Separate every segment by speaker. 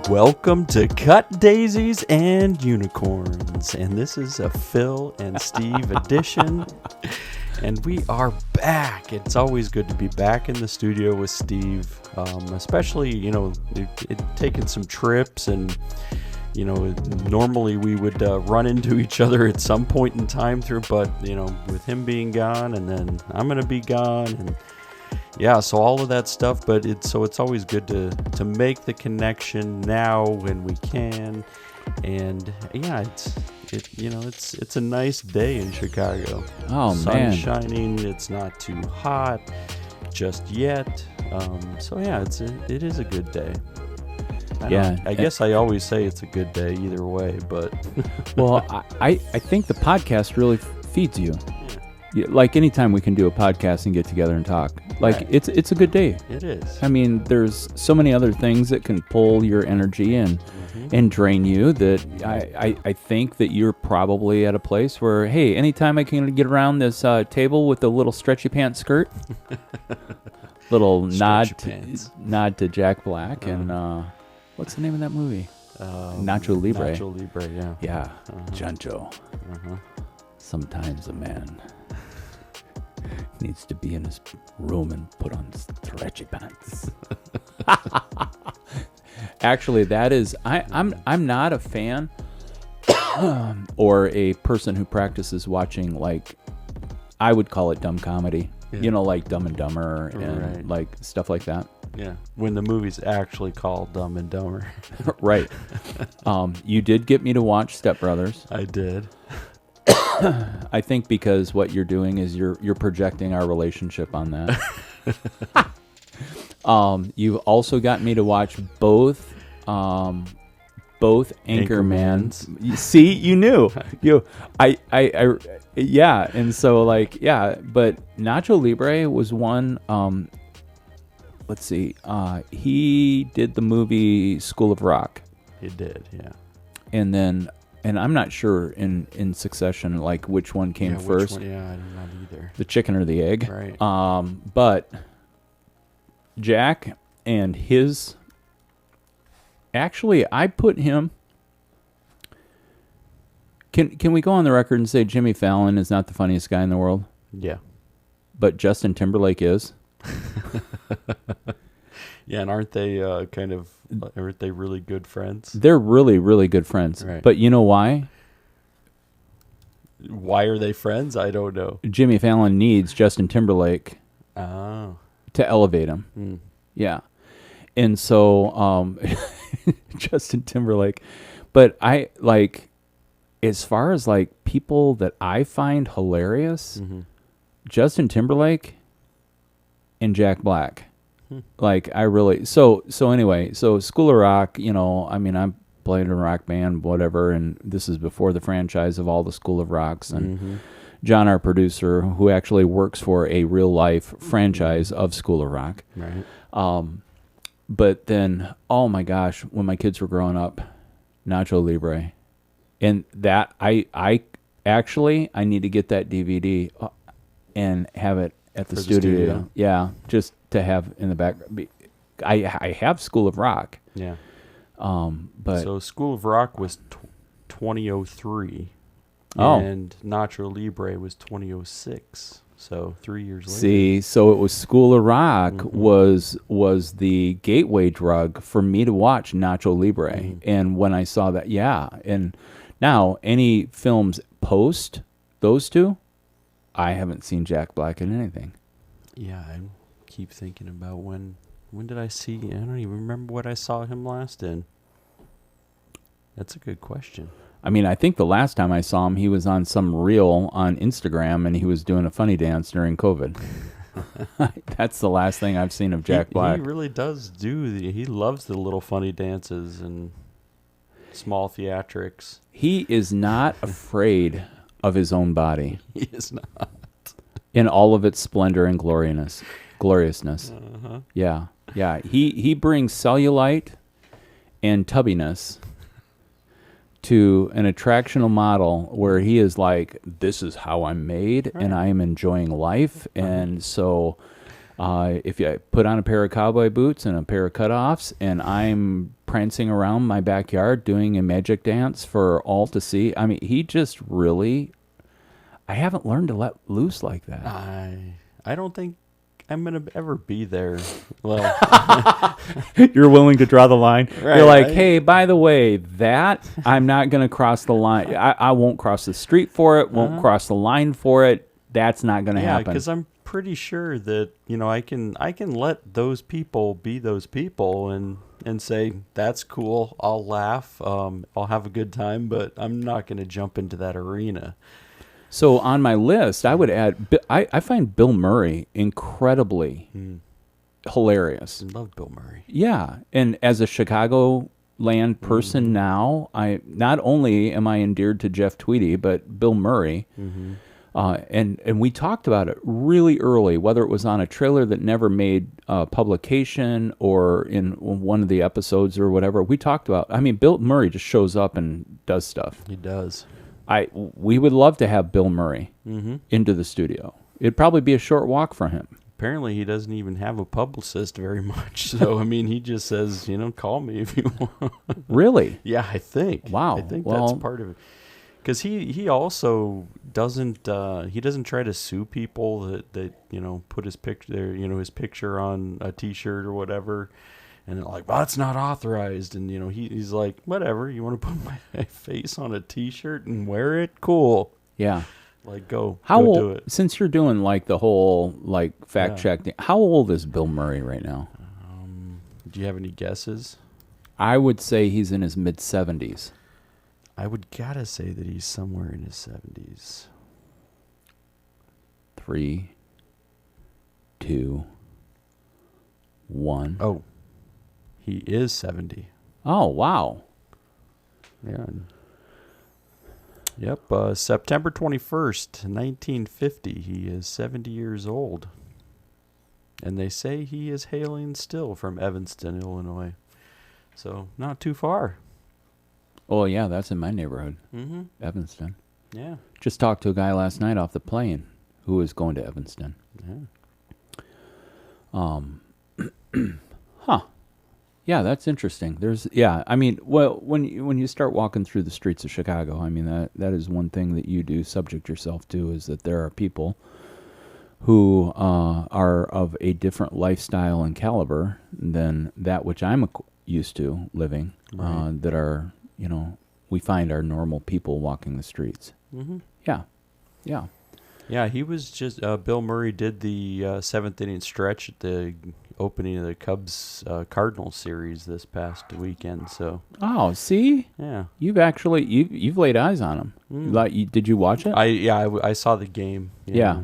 Speaker 1: Welcome to Cut Daisies and Unicorns, and this is a Phil and Steve edition, and we are back. It's always good to be back in the studio with Steve, especially, taking some trips, and, normally we would run into each other at some point in time but, with him being gone, and then I'm going to be gone, and yeah, so all of that stuff, but it's always good to make the connection now when we can, and yeah, it's a nice day in Chicago.
Speaker 2: Oh,
Speaker 1: Sun
Speaker 2: man,
Speaker 1: shining. It's not too hot just yet. So yeah, it is a good day. I guess I always say it's a good day either way, but
Speaker 2: well, I think the podcast really feeds you. Like anytime we can do a podcast and get together and talk, like right. It's a good day.
Speaker 1: It is.
Speaker 2: I mean, there's so many other things that can pull your energy and drain you that I think that you're probably at a place where, hey, anytime I can get around this table with a little stretchy pants skirt, little nod to Jack Black and what's the name of that movie? Nacho Libre.
Speaker 1: Nacho Libre, yeah.
Speaker 2: Yeah, Jancho. Sometimes a man needs to be in his room and put on stretchy pants. Actually, that is, I'm not a fan or a person who practices watching, like, I would call it dumb comedy. Yeah. Like Dumb and Dumber and like stuff like that.
Speaker 1: Yeah, when the movie's actually called Dumb and Dumber.
Speaker 2: Right. You did get me to watch Step Brothers.
Speaker 1: I did.
Speaker 2: I think because what you're doing is you're projecting our relationship on that. You've also got me to watch both Anchormans. See, you knew. Yeah, and so but Nacho Libre was one. Let's see. He did the movie School of Rock.
Speaker 1: He did, yeah.
Speaker 2: And then. And I'm not sure in succession, like, which one came first.
Speaker 1: One? Yeah, I'm not either.
Speaker 2: The chicken or the egg.
Speaker 1: Right.
Speaker 2: But Jack and his... Actually, I put him... Can we go on the record and say Jimmy Fallon is not the funniest guy in the world?
Speaker 1: Yeah.
Speaker 2: But Justin Timberlake is?
Speaker 1: Yeah, and aren't they aren't they really good friends?
Speaker 2: They're really, really good friends.
Speaker 1: Right.
Speaker 2: But you know why?
Speaker 1: Why are they friends? I don't know.
Speaker 2: Jimmy Fallon needs Justin Timberlake to elevate him. Mm. Yeah. And so Justin Timberlake. But I, like, as far as, like, people that I find hilarious, Justin Timberlake and Jack Black. Like, I really, so anyway, so School of Rock, I played in a rock band, whatever, and this is before the franchise of all the School of Rocks, and John, our producer, who actually works for a real life franchise of School of Rock.
Speaker 1: Right.
Speaker 2: But then, oh my gosh, when my kids were growing up, Nacho Libre, and that, I need to get that DVD and have it at the studio. Yeah, just to have in the back. I have School of Rock.
Speaker 1: Yeah.
Speaker 2: But
Speaker 1: so School of Rock was 2003.
Speaker 2: Oh.
Speaker 1: And Nacho Libre was 2006. So 3 years later.
Speaker 2: See, so it was School of Rock was the gateway drug for me to watch Nacho Libre. And when I saw that, and now any films post those two, I haven't seen Jack Black in anything.
Speaker 1: Yeah, I keep thinking about when did I see? I don't even remember what I saw him last in. That's a good question.
Speaker 2: I mean, I think the last time I saw him, he was on some reel on Instagram, and he was doing a funny dance during COVID. That's the last thing I've seen of Jack Black.
Speaker 1: He really does he loves the little funny dances and small theatrics.
Speaker 2: He is not afraid of his own body.
Speaker 1: He is not.
Speaker 2: In all of its splendor and gloriousness. Yeah. He brings cellulite and tubbiness to an attractional model where he is like, this is how I'm made, and I am enjoying life. And so if you put on a pair of cowboy boots and a pair of cutoffs, and I'm prancing around my backyard doing a magic dance for all to see. I mean, he just really, I haven't learned to let loose like that.
Speaker 1: I don't think I'm going to ever be there. Well,
Speaker 2: you're willing to draw the line.
Speaker 1: Right,
Speaker 2: you're like,
Speaker 1: right.
Speaker 2: hey, by the way, that I'm not going to cross the line. I won't cross the street for it. Won't cross the line for it. That's not going to happen.
Speaker 1: because I'm pretty sure that I can let those people be those people and say that's cool. I'll laugh. I'll have a good time, but I'm not going to jump into that arena.
Speaker 2: So on my list, I would add. I find Bill Murray incredibly hilarious.
Speaker 1: I love Bill Murray.
Speaker 2: Yeah, and as a Chicagoland person now, I not only am I endeared to Jeff Tweedy, but Bill Murray. And we talked about it really early, whether it was on a trailer that never made publication or in one of the episodes or whatever. We talked about. I mean, Bill Murray just shows up and does stuff.
Speaker 1: He does.
Speaker 2: We would love to have Bill Murray into the studio. It'd probably be a short walk for him.
Speaker 1: Apparently, he doesn't even have a publicist very much. So, I mean, he just says, call me if you want.
Speaker 2: Really?
Speaker 1: Yeah, I think.
Speaker 2: Wow.
Speaker 1: I think that's part of it. Because he also doesn't try to sue people that put his picture his picture on a T-shirt or whatever, and they're like, well, it's not authorized, and he's like, whatever, you want to put my face on a T-shirt and wear it, cool.
Speaker 2: Yeah.
Speaker 1: Like go
Speaker 2: old,
Speaker 1: do it.
Speaker 2: Since you're doing like the whole like fact check thing, how old is Bill Murray right now?
Speaker 1: Do you have any guesses?
Speaker 2: I would say he's in his mid-70s.
Speaker 1: I would gotta say that he's somewhere in his 70s.
Speaker 2: 3, 2, 1.
Speaker 1: Oh, he is 70.
Speaker 2: Oh, wow.
Speaker 1: Yeah. Yep. September 21st, 1950. He is 70 years old. And they say he is hailing still from Evanston, Illinois. So, not too far.
Speaker 2: Oh, yeah, that's in my neighborhood. Evanston.
Speaker 1: Yeah.
Speaker 2: Just talked to a guy last night off the plane who was going to Evanston.
Speaker 1: Yeah.
Speaker 2: Huh. Yeah, that's interesting. I mean, well, when you start walking through the streets of Chicago, I mean, that is one thing that you do subject yourself to, is that there are people who are of a different lifestyle and caliber than that which I'm used to living, that are, we find are normal people walking the streets. Yeah.
Speaker 1: Yeah, he was just, Bill Murray did the seventh inning stretch at the opening of the Cubs Cardinals series this past weekend. So.
Speaker 2: Oh, see?
Speaker 1: Yeah.
Speaker 2: You've laid eyes on him. Did you watch it?
Speaker 1: I saw the game.
Speaker 2: Yeah.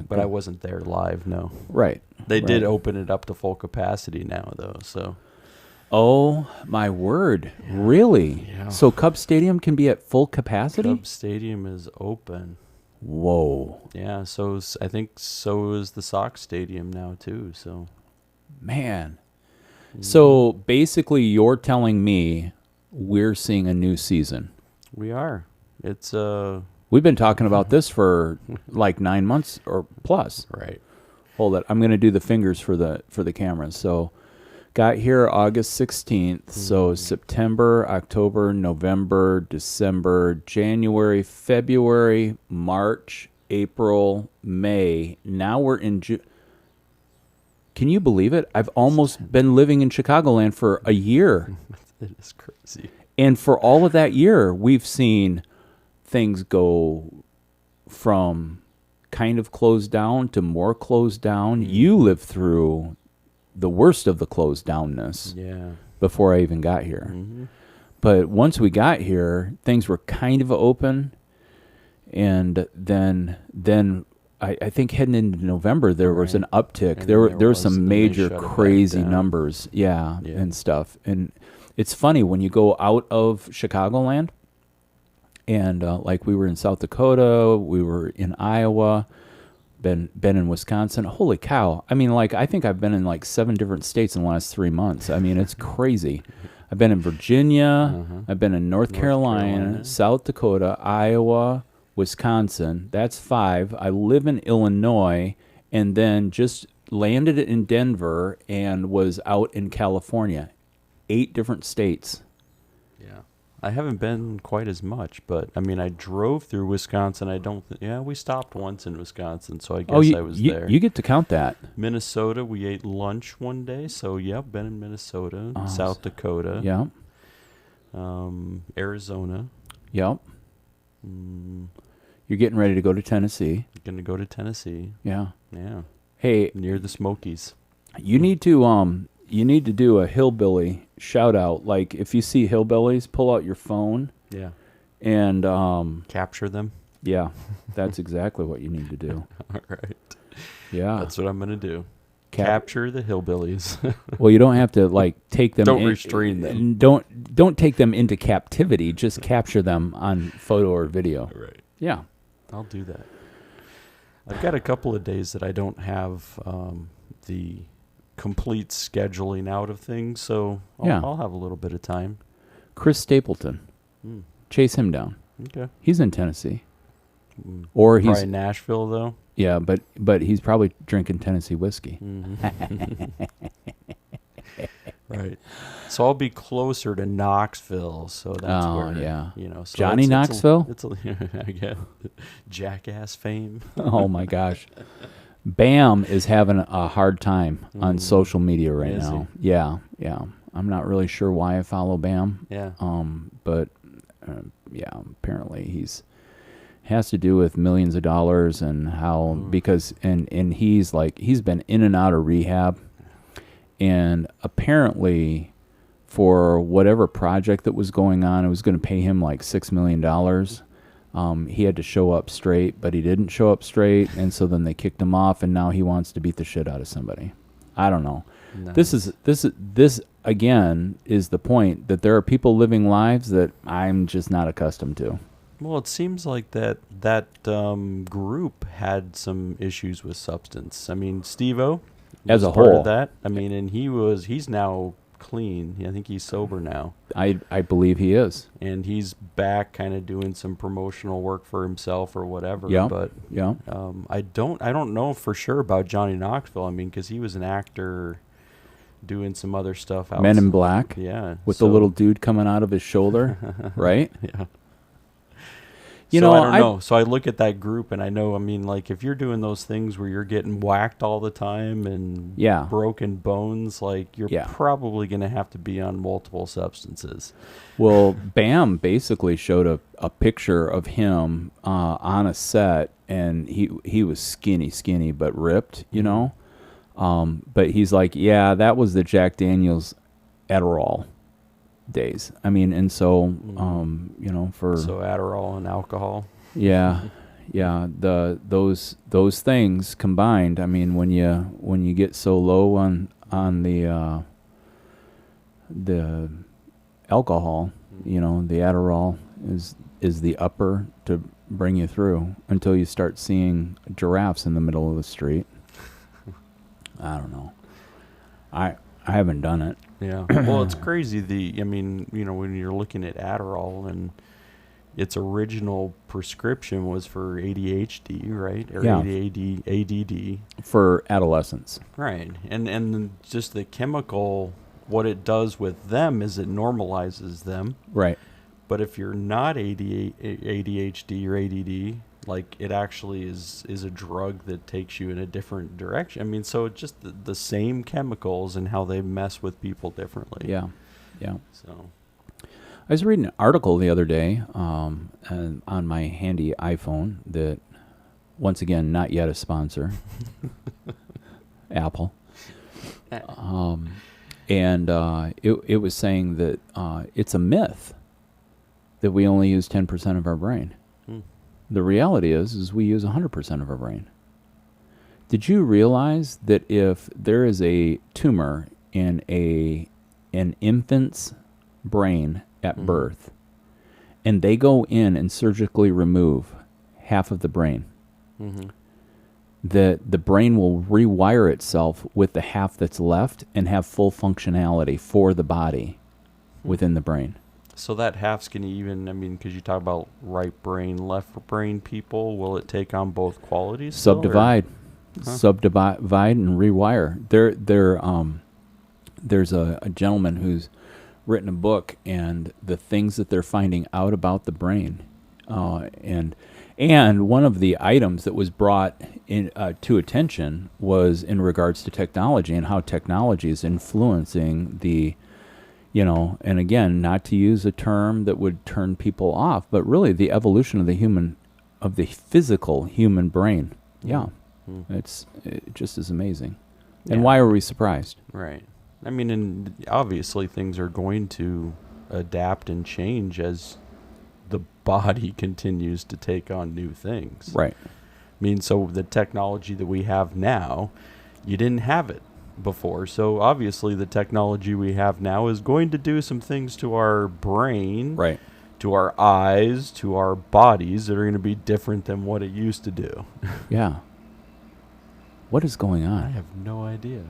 Speaker 1: But I wasn't there live, no.
Speaker 2: Right.
Speaker 1: They did open it up to full capacity now, though, so.
Speaker 2: Oh, my word. Yeah. Really?
Speaker 1: Yeah.
Speaker 2: So Cubs Stadium can be at full capacity?
Speaker 1: Cubs Stadium is open.
Speaker 2: Whoa.
Speaker 1: Yeah, so I think so is the Sox Stadium now, too, so.
Speaker 2: Man. So basically you're telling me we're seeing a new season.
Speaker 1: We are. It's
Speaker 2: We've been talking about this for like 9 months or plus.
Speaker 1: Right.
Speaker 2: Hold it. I'm going to do the fingers for the cameras. So got here August 16th. So September, October, November, December, January, February, March, April, May. Now we're in June. Can you believe it? I've almost been living in Chicagoland for a year.
Speaker 1: It is crazy.
Speaker 2: And for all of that year, we've seen things go from kind of closed down to more closed down. You lived through the worst of the closed downness before I even got here. But once we got here, things were kind of open. And then I think heading into November, there was an uptick.
Speaker 1: And
Speaker 2: there were some major crazy
Speaker 1: down.
Speaker 2: numbers, and stuff. And it's funny when you go out of Chicagoland, and like we were in South Dakota, we were in Iowa, been in Wisconsin. Holy cow! I mean, like I think I've been in like 7 different states in the last 3 months. I mean, it's crazy. I've been in Virginia. I've been in North Carolina, South Dakota, Iowa, Wisconsin. That's 5. I live in Illinois, and then just landed in Denver and was out in California. 8 different states.
Speaker 1: Yeah. I haven't been quite as much, but I mean, I drove through Wisconsin. We stopped once in Wisconsin, so I guess I was there.
Speaker 2: You get to count that.
Speaker 1: Minnesota, we ate lunch one day, so yeah, been in Minnesota, South Dakota.
Speaker 2: Yeah.
Speaker 1: Arizona.
Speaker 2: Yep. You're getting ready to go to Tennessee.
Speaker 1: Going to go to Tennessee.
Speaker 2: Yeah.
Speaker 1: Yeah.
Speaker 2: Hey,
Speaker 1: near the Smokies.
Speaker 2: You need to do a hillbilly shout out. Like if you see hillbillies, pull out your phone.
Speaker 1: Yeah.
Speaker 2: And
Speaker 1: capture them.
Speaker 2: Yeah. That's exactly what you need to do.
Speaker 1: All right.
Speaker 2: Yeah.
Speaker 1: That's what I'm going to do. Capture the hillbillies.
Speaker 2: Well, you don't have to like take them.
Speaker 1: Don't restrain them.
Speaker 2: Don't take them into captivity. Just capture them on photo or video.
Speaker 1: Right.
Speaker 2: Yeah.
Speaker 1: I'll do that. I've got a couple of days that I don't have the complete scheduling out of things, so I'll have a little bit of time.
Speaker 2: Chris Stapleton. Chase him down.
Speaker 1: Okay.
Speaker 2: He's in Tennessee. Or he's
Speaker 1: probably Nashville though.
Speaker 2: Yeah, but he's probably drinking Tennessee whiskey.
Speaker 1: Right. So I'll be closer to Knoxville, so that's where so
Speaker 2: Johnny Knoxville?
Speaker 1: It's I get jackass fame.
Speaker 2: Oh my gosh. Bam is having a hard time on social media right now. Yeah. I'm not really sure why I follow Bam.
Speaker 1: Yeah.
Speaker 2: But apparently has to do with millions of dollars and how because he's been in and out of rehab, and apparently for whatever project that was going on, it was going to pay him like $6 million. He had to show up straight, but he didn't show up straight, and so then they kicked him off, and now he wants to beat the shit out of somebody. I don't know. No. This again is the point that there are people living lives that I'm just not accustomed to.
Speaker 1: Well, it seems like that group had some issues with substance. I mean, Steve-O
Speaker 2: as a
Speaker 1: part
Speaker 2: whole.
Speaker 1: Of that. I mean, and he's now clean. I think he's sober now.
Speaker 2: I believe he is.
Speaker 1: And he's back kind of doing some promotional work for himself or whatever.
Speaker 2: Yeah.
Speaker 1: But
Speaker 2: yeah.
Speaker 1: I don't know for sure about Johnny Knoxville. I mean, because he was an actor doing some other stuff outside.
Speaker 2: Men in Black.
Speaker 1: Yeah.
Speaker 2: With the little dude coming out of his shoulder, right?
Speaker 1: Yeah.
Speaker 2: I
Speaker 1: don't know. So I look at that group and I know, I mean, like if you're doing those things where you're getting whacked all the time and broken bones, like you're probably going to have to be on multiple substances.
Speaker 2: Well, Bam basically showed a picture of him on a set, and he was skinny, but ripped, but he's like, that was the Jack Daniels Adderall days. I mean, and so
Speaker 1: so Adderall and alcohol.
Speaker 2: Those things combined. I mean, when you get so low on the alcohol, the Adderall is the upper to bring you through until you start seeing giraffes in the middle of the street. I don't know. I haven't done it.
Speaker 1: Yeah. Well, it's crazy. When you're looking at Adderall and its original prescription was for ADHD, right? Or ADD.
Speaker 2: For adolescents.
Speaker 1: Right. And just the chemical, what it does with them is it normalizes them.
Speaker 2: Right.
Speaker 1: But if you're not ADHD or ADD, like it actually is a drug that takes you in a different direction. I mean, so it's just the same chemicals and how they mess with people differently.
Speaker 2: Yeah.
Speaker 1: So
Speaker 2: I was reading an article the other day on my handy iPhone that, once again, not yet a sponsor, Apple. And it was saying that it's a myth that we only use 10% of our brain. The reality is we use 100% of our brain. Did you realize that if there is a tumor in an infant's brain at birth, and they go in and surgically remove half of the brain, that the brain will rewire itself with the half that's left and have full functionality for the body within the brain?
Speaker 1: So that half's going to because you talk about right brain, left brain people, will it take on both qualities?
Speaker 2: Subdivide and rewire. There's a gentleman written a book, and the things that they're finding out about the brain, and one of the items that was brought in to attention was in regards to technology and how technology is influencing the, and again, not to use a term that would turn people off, but really the evolution of the physical human brain. Yeah, it just is amazing. And why are we surprised?
Speaker 1: Right. I mean, and obviously things are going to adapt and change as the body continues to take on new things.
Speaker 2: Right.
Speaker 1: I mean, so the technology that we have now, you didn't have it before. So obviously the technology we have now is going to do some things to our brain,
Speaker 2: Right,
Speaker 1: to our eyes, to our bodies that are going to be different than what it used to do.
Speaker 2: yeah. What is going on?
Speaker 1: I have no idea.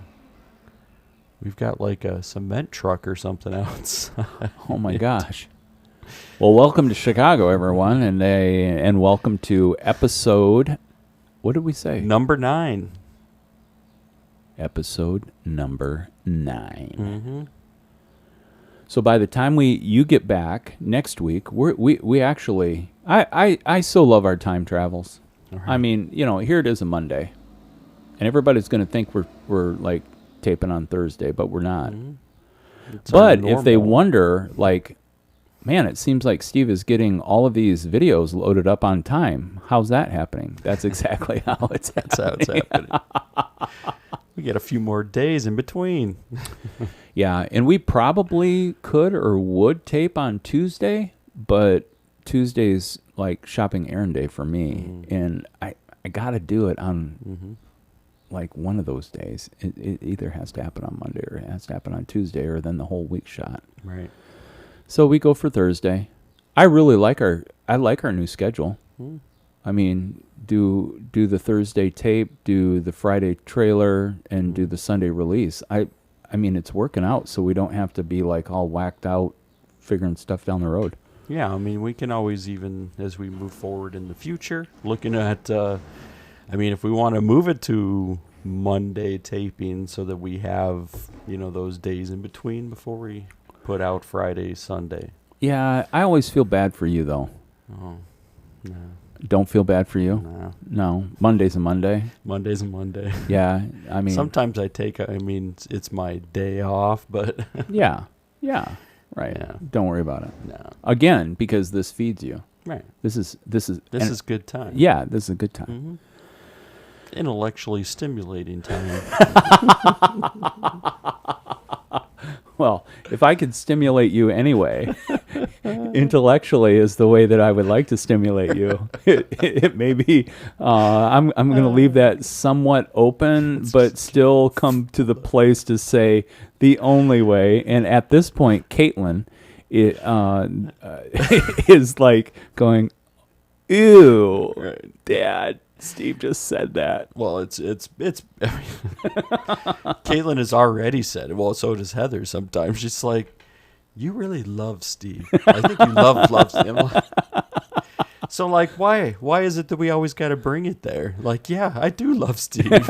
Speaker 1: We've got like a cement truck or something outside.
Speaker 2: Oh my gosh. Well, welcome to Chicago, everyone, and welcome to episode, what did we say?
Speaker 1: Number 9.
Speaker 2: Episode number 9.
Speaker 1: Mm-hmm.
Speaker 2: So by the time you get back next week, we actually, I so love our time travels.
Speaker 1: Right.
Speaker 2: I mean, here it is a Monday, and everybody's going to think we're like taping on Thursday, but we're not.
Speaker 1: Mm-hmm.
Speaker 2: But if they wonder, like, man, it seems like Steve is getting all of these videos loaded up on time. How's that happening? That's exactly how it's happening.
Speaker 1: We get a few more days in between.
Speaker 2: Yeah, and we probably could or would tape on Tuesday, but Tuesday's like shopping errand day for me, and I got to do it on like one of those days. It either has to happen on Monday or it has to happen on Tuesday, or then the whole week shot.
Speaker 1: Right.
Speaker 2: So we go for Thursday. I really like our new schedule. I mean, do the Thursday tape, do the Friday trailer, and do the Sunday release. I mean, it's working out, so we don't have to be like all whacked out figuring stuff down the road.
Speaker 1: Yeah, I mean, we can always, even as we move forward in the future, looking at, if we want to move it to Monday taping so that we have, those days in between before we put out Friday, Sunday.
Speaker 2: Yeah, I always feel bad for you, though.
Speaker 1: Oh, no.
Speaker 2: Don't feel bad for you? No. Monday's a Monday?
Speaker 1: Monday's a Monday.
Speaker 2: Yeah, I mean...
Speaker 1: Sometimes it's my day off, but...
Speaker 2: Yeah, right.
Speaker 1: Yeah.
Speaker 2: Don't worry about it.
Speaker 1: No.
Speaker 2: Again, because this feeds you.
Speaker 1: Right.
Speaker 2: This is
Speaker 1: good time.
Speaker 2: Yeah, this is a good time.
Speaker 1: Mm-hmm. Intellectually stimulating time.
Speaker 2: Well, if I could stimulate you anyway, intellectually is the way that I would like to stimulate you. It may be, I'm going to leave that somewhat open, but still come to the place to say the only way. And at this point, Caitlin is like going, ew,
Speaker 1: Right.
Speaker 2: Dad. Steve just said that.
Speaker 1: Well, it's Caitlin has already said it. Well, so does Heather sometimes. She's like, you really love Steve. I think you love Steve. So, like, why is it that we always got to bring it there? Like, yeah, I do love Steve.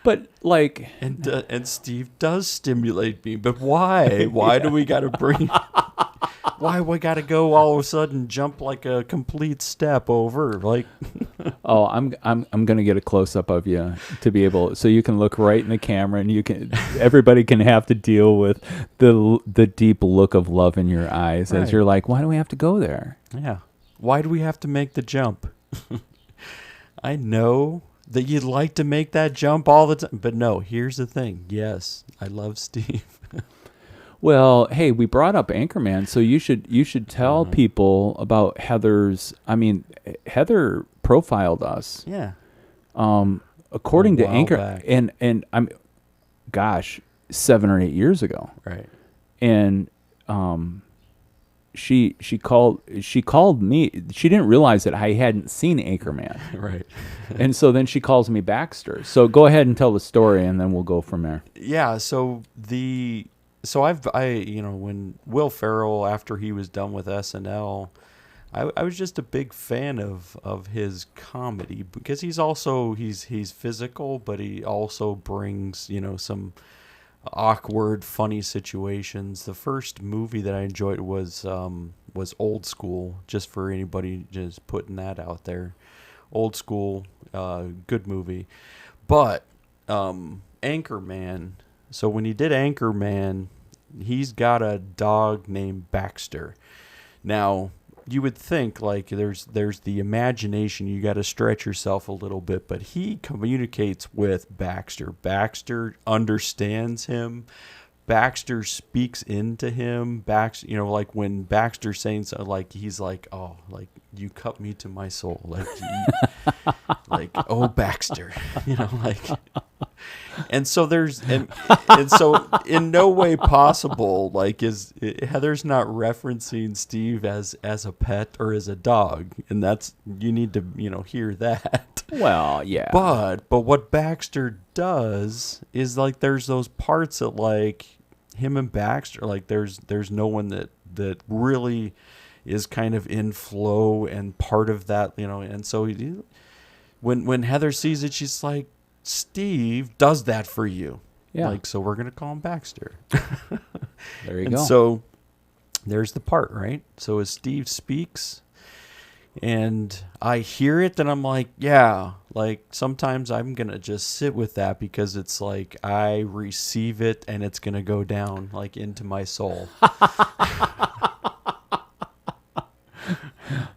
Speaker 2: But, like...
Speaker 1: And Steve does stimulate me. But why? Why do we got to bring... Why we got to go all of a sudden jump like a complete step over? Like...
Speaker 2: Oh, I'm going to get a close up of you to be able, so you can look right in the camera, and everybody can have to deal with the deep look of love in your eyes as you're like, why do we have to go there?
Speaker 1: Yeah. Why do we have to make the jump? I know that you'd like to make that jump all the time, but no, here's the thing. Yes, I love Steve.
Speaker 2: Well, hey, we brought up Anchorman, so you should tell people about Heather's. I mean, Heather profiled us.
Speaker 1: Yeah.
Speaker 2: According to Anchor,
Speaker 1: back.
Speaker 2: and I'm, 7 or 8 years ago.
Speaker 1: Right.
Speaker 2: And she called me. She didn't realize that I hadn't seen Anchorman.
Speaker 1: Right.
Speaker 2: And so then she calls me Baxter. So go ahead and tell the story, and then we'll go from there.
Speaker 1: Yeah. So when Will Farrell, after he was done with SNL, I was just a big fan of his comedy, because he's physical, but he also brings, some awkward, funny situations. The first movie that I enjoyed was Old School. Just for anybody just putting that out there, Old School, good movie. But Anchorman. So when he did Anchorman, he's got a dog named Baxter. Now, you would think like there's the imagination, you got to stretch yourself a little bit, but he communicates with Baxter. Baxter understands him. Baxter speaks into him. Baxter, like when Baxter's saying something, like he's like, oh, like you cut me to my soul, like, like, oh, Baxter, like. And so and so in no way possible, like Heather's not referencing Steve as a pet or as a dog, and that's, you need to hear that.
Speaker 2: Well, yeah.
Speaker 1: But what Baxter does is like there's those parts that like him and Baxter, like there's no one that really is kind of in flow and part of that, and so when Heather sees it, she's like, Steve does that for you. Yeah. Like, so we're going to call him Baxter.
Speaker 2: There you go.
Speaker 1: And so there's the part, right? So as Steve speaks and I hear it, then I'm like, yeah, like sometimes I'm going to just sit with that because it's like I receive it and it's going to go down like into my soul.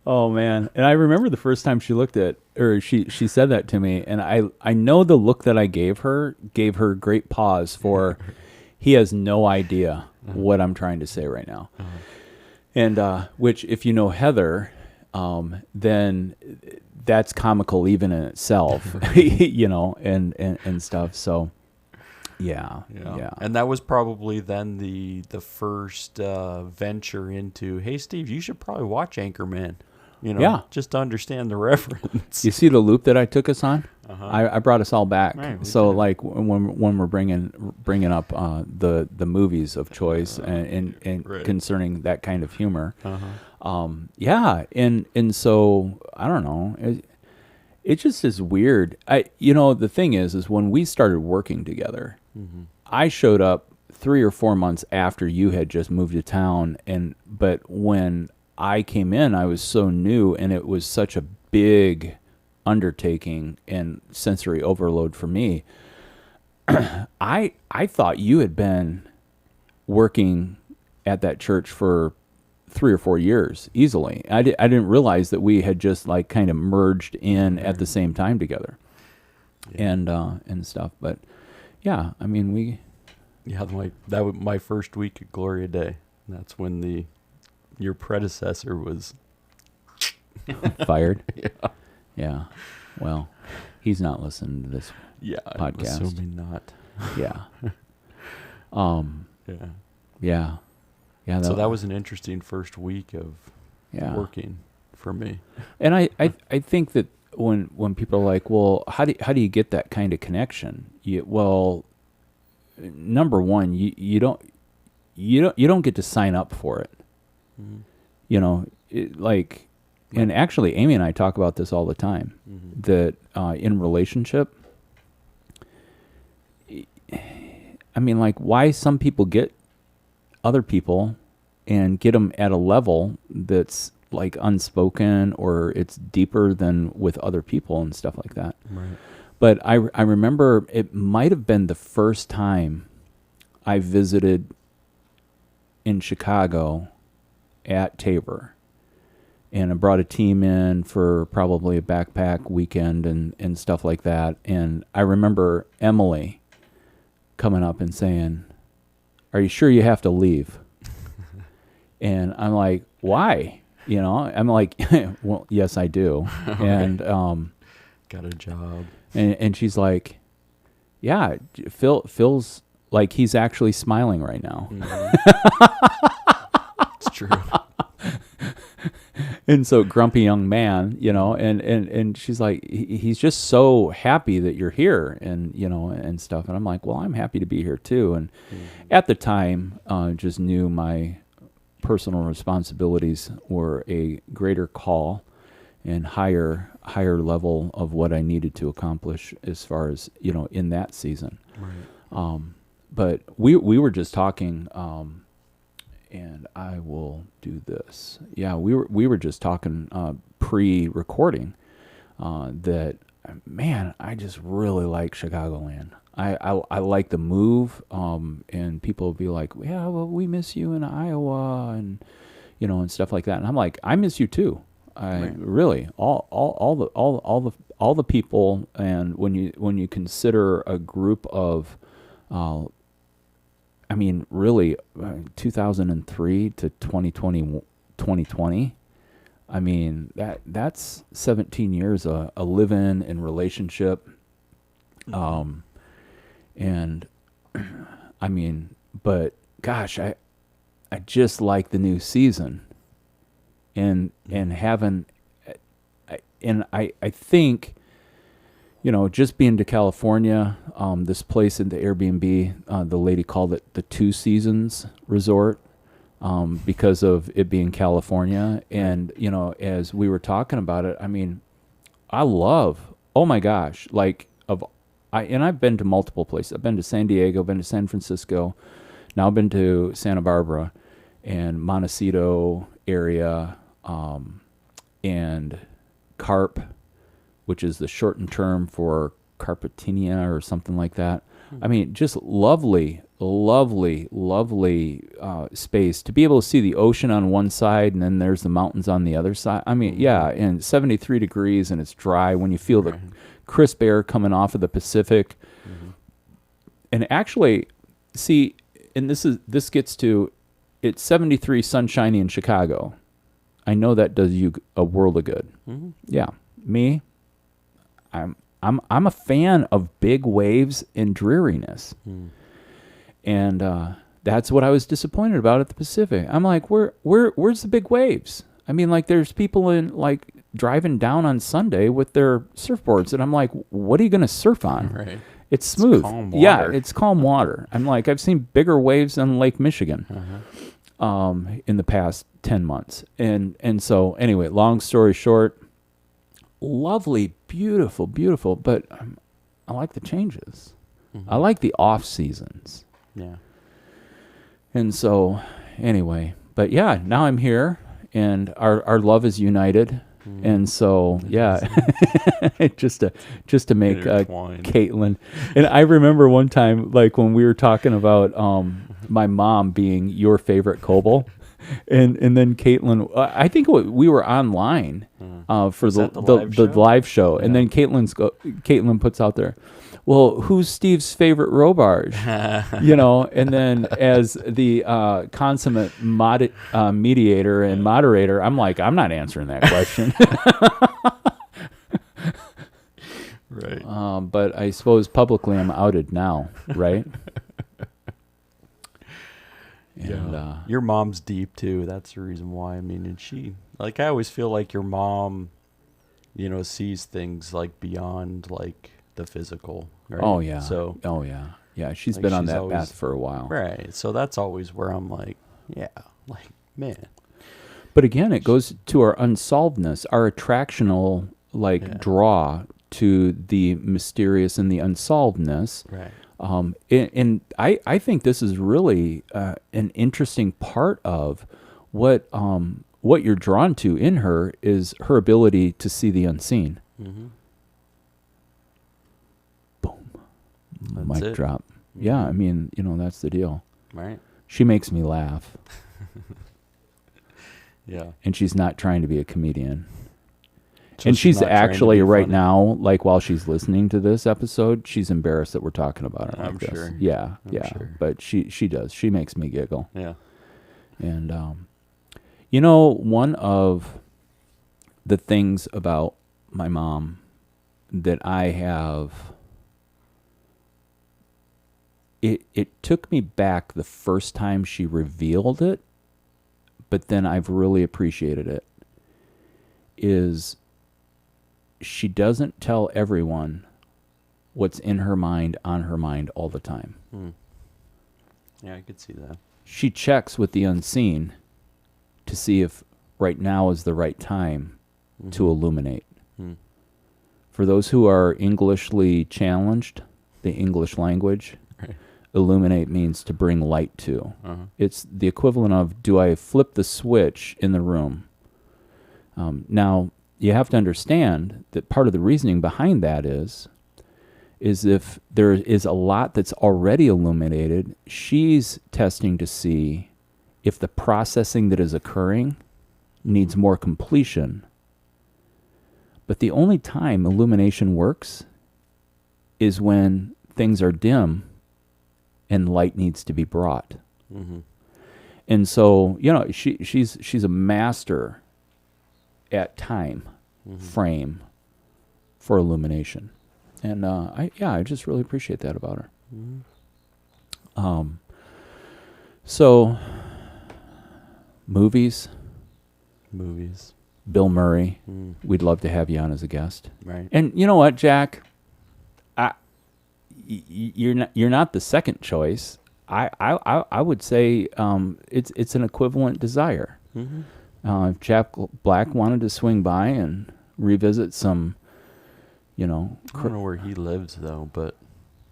Speaker 2: Oh man. And I remember the first time she said that to me, and I know the look that I gave her great pause for he has no idea what I'm trying to say right now. And which, if you know Heather, then that's comical even in itself, and stuff. So yeah.
Speaker 1: And that was probably then the first venture into, hey Steve, you should probably watch Anchorman. Just to understand the reference.
Speaker 2: You see the loop that I took us on? I brought us all back.
Speaker 1: Right,
Speaker 2: so like when we're bringing up the movies of choice and right. Concerning that kind of humor, and so I don't know, it just is weird. The thing is when we started working together, I showed up 3 or 4 months after you had just moved to town, but when I came in, I was so new, and it was such a big undertaking and sensory overload for me. I thought you had been working at that church for 3 or 4 years easily. I didn't realize that we had just like kind of merged in at the same time together, and stuff. But yeah, I mean
Speaker 1: that was my first week at Gloria Day. That's when your predecessor was
Speaker 2: fired. Yeah. Well, he's not listening to this podcast.
Speaker 1: I'm assuming not.
Speaker 2: Yeah.
Speaker 1: Yeah.
Speaker 2: Yeah.
Speaker 1: So that was an interesting first week of working for me.
Speaker 2: And I think that when people are like, well, how do you get that kind of connection? Number one, you don't get to sign up for it. And actually Amy and I talk about this all the time, that in relationship, I mean, like, why some people get other people and get them at a level that's like unspoken, or it's deeper than with other people and stuff like that.
Speaker 1: Right.
Speaker 2: But I remember it might have been the first time I visited in Chicago at Tabor, and I brought a team in for probably a backpack weekend and stuff like that. And I remember Emily coming up and saying, "Are you sure you have to leave?" And I'm like, "Why?" I'm like, "Well, yes, I do." And
Speaker 1: got a job.
Speaker 2: And she's like, "Yeah, Phil's like, he's actually smiling right now."
Speaker 1: It's true.
Speaker 2: And so grumpy young man, and she's like, he's just so happy that you're here, and and stuff. And I'm like, well, I'm happy to be here too. And at the time, just knew my personal responsibilities were a greater call and higher level of what I needed to accomplish as far as in that season.
Speaker 1: Right.
Speaker 2: but we were just talking, and I will do this. Yeah, we were just talking pre-recording that, man, I just really like Chicagoland. I like the move, and people will be like, yeah, well, we miss you in Iowa, and and stuff like that. And I'm like, I miss you too. Really all the people, and when you consider a group of, really, 2003 to 2020. I mean, that's 17 years a live-in and relationship. And I mean, but gosh, I just like the new season, and having, and I think, just being to California, this place in the Airbnb, the lady called it the Two Seasons Resort, because of it being California. And, as we were talking about it, I mean, I love, oh my gosh, and I've been to multiple places. I've been to San Diego, been to San Francisco, now I've been to Santa Barbara and Montecito area, and Carp, which is the shortened term for Carpatinia or something like that. I mean, just lovely space to be able to see the ocean on one side and then there's the mountains on the other side. I mean, yeah, and 73 degrees and it's dry when you feel the crisp air coming off of the Pacific. And actually, see, and this gets to, it's 73 sunshiny in Chicago. I know that does you a world of good. Yeah, me, I'm a fan of big waves and dreariness. And that's what I was disappointed about at the Pacific. I'm like, where's the big waves? I mean, like, there's people driving down on Sunday with their surfboards, and I'm like, what are you going to surf on?
Speaker 1: Right.
Speaker 2: It's smooth.
Speaker 1: It's calm water.
Speaker 2: Yeah, it's calm water. I'm like, I've seen bigger waves on Lake Michigan in the past 10 months. And so, anyway, long story short, lovely, beautiful, but I like the changes. I like the off seasons.
Speaker 1: Yeah. And
Speaker 2: so, anyway, but yeah, now I'm here, and our love is united. And so, yeah, just to make Caitlin. And I remember one time, like, when we were talking about my mom being your favorite Kobo, and then Caitlin, I think we were online for the live show, and then Caitlin puts out there, well, who's Steve's favorite Robarge? And then as the consummate mediator and moderator, I'm like, I'm not answering that question.
Speaker 1: Right.
Speaker 2: But I suppose publicly I'm outed now, right? And,
Speaker 1: yeah. Your mom's deep too. That's the reason why. I mean, and she, like, I always feel like your mom, sees things like beyond like the physical. Right?
Speaker 2: Oh yeah.
Speaker 1: So.
Speaker 2: Oh yeah. Yeah. She's been on that path for a while.
Speaker 1: Right. So that's always where I'm like, yeah, like, man.
Speaker 2: But again, it goes to our unsolvedness, our attractional draw to the mysterious and the unsolvedness.
Speaker 1: Right.
Speaker 2: And I think this is really an interesting part of what you're drawn to in her is her ability to see the unseen. Boom. Mic drop. Yeah, I mean, that's the deal.
Speaker 1: Right.
Speaker 2: She makes me laugh.
Speaker 1: Yeah.
Speaker 2: And she's not trying to be a comedian. So and she's actually right now, like, while she's listening to this episode, she's embarrassed that we're talking about her.
Speaker 1: I'm sure.
Speaker 2: Yeah, sure. But she does. She makes me giggle.
Speaker 1: Yeah.
Speaker 2: And one of the things about my mom that I have, it took me back the first time she revealed it, but then I've really appreciated it, is she doesn't tell everyone what's in her mind, on her mind all the time.
Speaker 1: Yeah, I could see that.
Speaker 2: She checks with the unseen to see if right now is the right time to illuminate. For those who are Englishly challenged, the English language, illuminate means to bring light to. It's the equivalent of, do I flip the switch in the room? Now, you have to understand that part of the reasoning behind that is if there is a lot that's already illuminated, she's testing to see if the processing that is occurring needs more completion. But the only time illumination works is when things are dim and light needs to be brought. And so, she's a master at time frame for illumination. And I just really appreciate that about her. So movies, Bill Murray, we'd love to have you on as a guest.
Speaker 1: Right.
Speaker 2: And you know what, Jack? You're not the second choice. I would say it's an equivalent desire. If Jack Black wanted to swing by and revisit some,
Speaker 1: I don't know where he lives though, but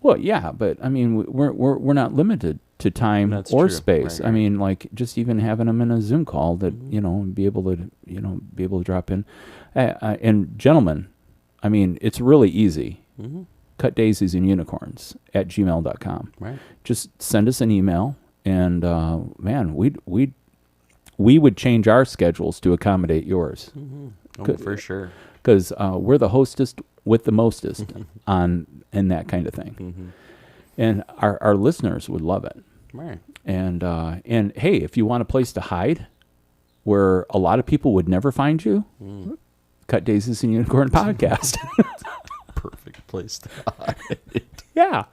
Speaker 2: well, yeah, but I mean, we're not limited to time or space.
Speaker 1: Right.
Speaker 2: I mean, like just even having him in a Zoom call that be able to drop in. And gentlemen, I mean, it's really easy. cutdaisiesandunicorns @gmail.com.
Speaker 1: Right.
Speaker 2: Just send us an email, and man, we would change our schedules to accommodate yours.
Speaker 1: Oh, for sure.
Speaker 2: Because we're the hostest with the mostest in that kind of thing. And our listeners would love it.
Speaker 1: Right.
Speaker 2: And hey, if you want a place to hide where a lot of people would never find you, Cut Daisies and Unicorn Podcast.
Speaker 1: Perfect place to hide.
Speaker 2: Yeah.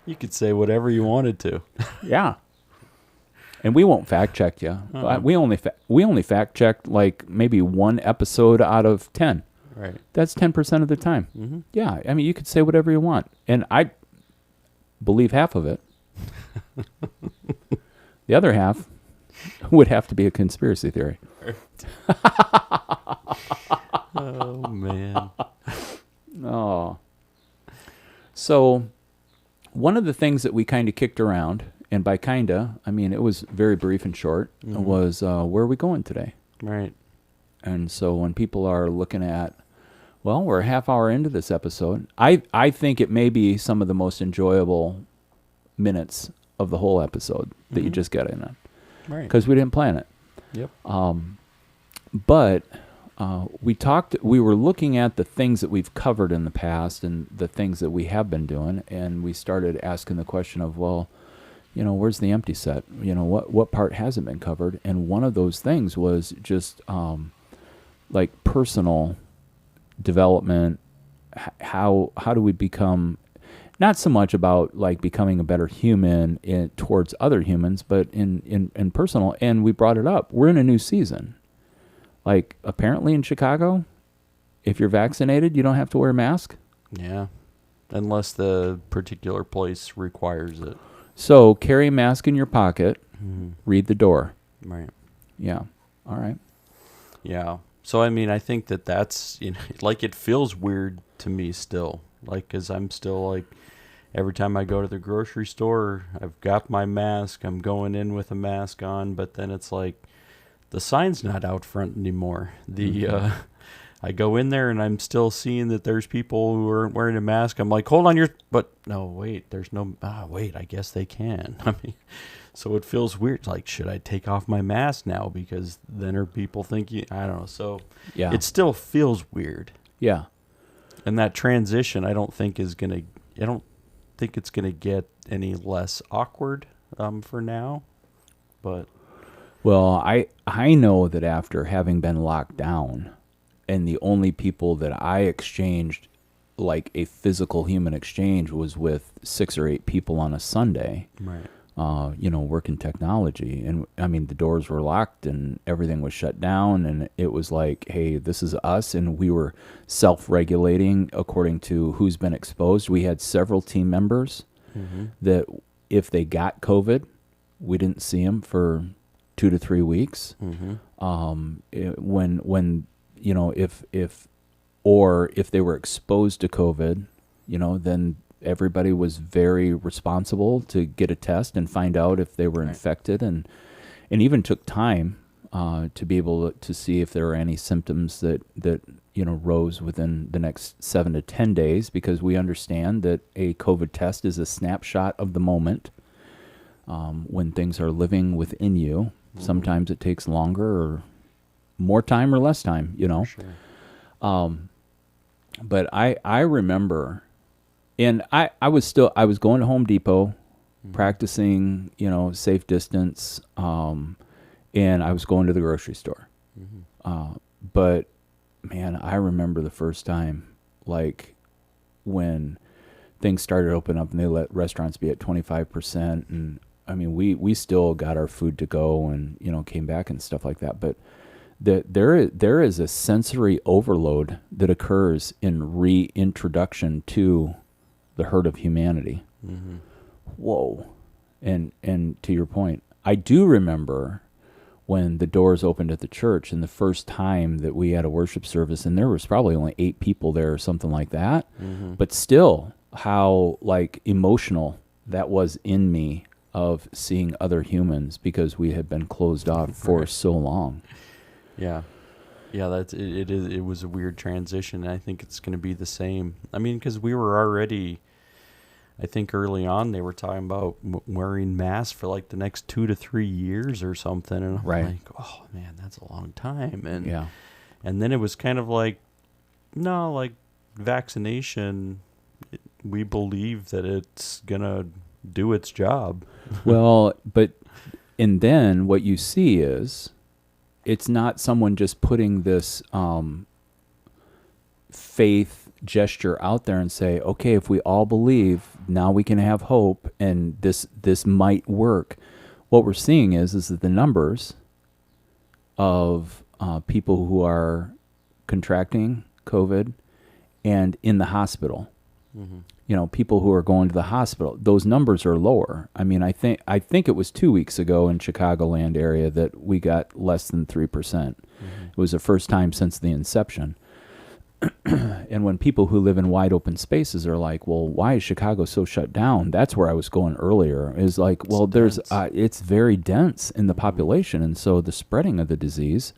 Speaker 1: You could say whatever you wanted to.
Speaker 2: Yeah. And we won't fact check you. We only fact check like maybe one episode out of 10.
Speaker 1: Right.
Speaker 2: That's 10% of the time. Yeah. I mean, you could say whatever you want, and I believe half of it. The other half would have to be a conspiracy theory.
Speaker 1: Oh man.
Speaker 2: Oh. So one of the things that we kind of kicked around, and by kinda, I mean it was very brief and short, was where are we going today?
Speaker 1: Right.
Speaker 2: And so when people are looking at, well, we're a half hour into this episode, I think it may be some of the most enjoyable minutes of the whole episode that you just got in on.
Speaker 1: Right.
Speaker 2: Because we didn't plan it.
Speaker 1: Yep.
Speaker 2: But we were looking at the things that we've covered in the past and the things that we have been doing, and we started asking the question of, well, where's the empty set? What part hasn't been covered? And one of those things was just like personal development. How do we become, not so much about like becoming a better human towards other humans, but in personal. And we brought it up. We're in a new season. Like apparently in Chicago, if you're vaccinated, you don't have to wear a mask.
Speaker 1: Yeah. Unless the particular place requires it.
Speaker 2: So carry a mask in your pocket. Read the door.
Speaker 1: Right.
Speaker 2: Yeah. All right.
Speaker 1: Yeah. So, I mean, I think that's, like it feels weird to me still. Like, because I'm still like, every time I go to the grocery store, I've got my mask. I'm going in with a mask on. But then it's like, the sign's not out front anymore. I go in there and I'm still seeing that there's people who aren't wearing a mask. I'm like, hold on, but no, wait, there's no, wait, I guess they can. I mean, so it feels weird. Like, should I take off my mask now? Because then are people thinking, I don't know. So yeah, it still feels weird.
Speaker 2: Yeah.
Speaker 1: And that transition, I don't think it's going to get any less awkward for now, but.
Speaker 2: Well, I know that after having been locked down, and the only people that I exchanged like a physical human exchange was with 6 or 8 people on a Sunday,
Speaker 1: right?
Speaker 2: Working technology. And I mean, the doors were locked and everything was shut down, and it was like, hey, this is us. And we were self-regulating according to who's been exposed. We had several team members that if they got COVID, we didn't see them for 2 to 3 weeks. When if they were exposed to COVID, then everybody was very responsible to get a test and find out if they were infected, and even took time to be able to see if there were any symptoms that rose within the next 7 to 10 days, because we understand that a COVID test is a snapshot of the moment when things are living within you. Mm-hmm. Sometimes it takes longer or more time or less time, Sure. But I remember, and I was going to Home Depot, mm-hmm. practicing, safe distance, and I was going to the grocery store. Mm-hmm. But man, I remember the first time, like when things started to open up and they let restaurants be at 25%. And I mean, we still got our food to go and, came back and stuff like that. But there is a sensory overload that occurs in reintroduction to the herd of humanity. Mm-hmm. Whoa. And to your point, I do remember when the doors opened at the church and the first time that we had a worship service, and there was probably only 8 people there or something like that. Mm-hmm. But still, how like emotional that was in me of seeing other humans, because we had been closed off for so long.
Speaker 1: Yeah. Yeah, it was a weird transition, and I think it's going to be the same. I mean, because we were already, I think early on they were talking about wearing masks for like the next 2 to 3 years or something, and I'm like, oh man, that's a long time. And and then it was kind of like, no, like vaccination, we believe that it's gonna do its job.
Speaker 2: Well, and then what you see is, it's not someone just putting this faith gesture out there and say, okay, if we all believe, now we can have hope, and this might work. What we're seeing is that the numbers of people who are contracting COVID and in the hospital, mm-hmm. People who are going to the hospital, those numbers are lower. I mean, I think it was 2 weeks ago in Chicagoland area that we got less than 3%. Mm-hmm. It was the first time since the inception. And when people who live in wide open spaces are like, well, why is Chicago so shut down? That's where I was going earlier, is like, well, it's very dense in the population. And so the spreading of the disease,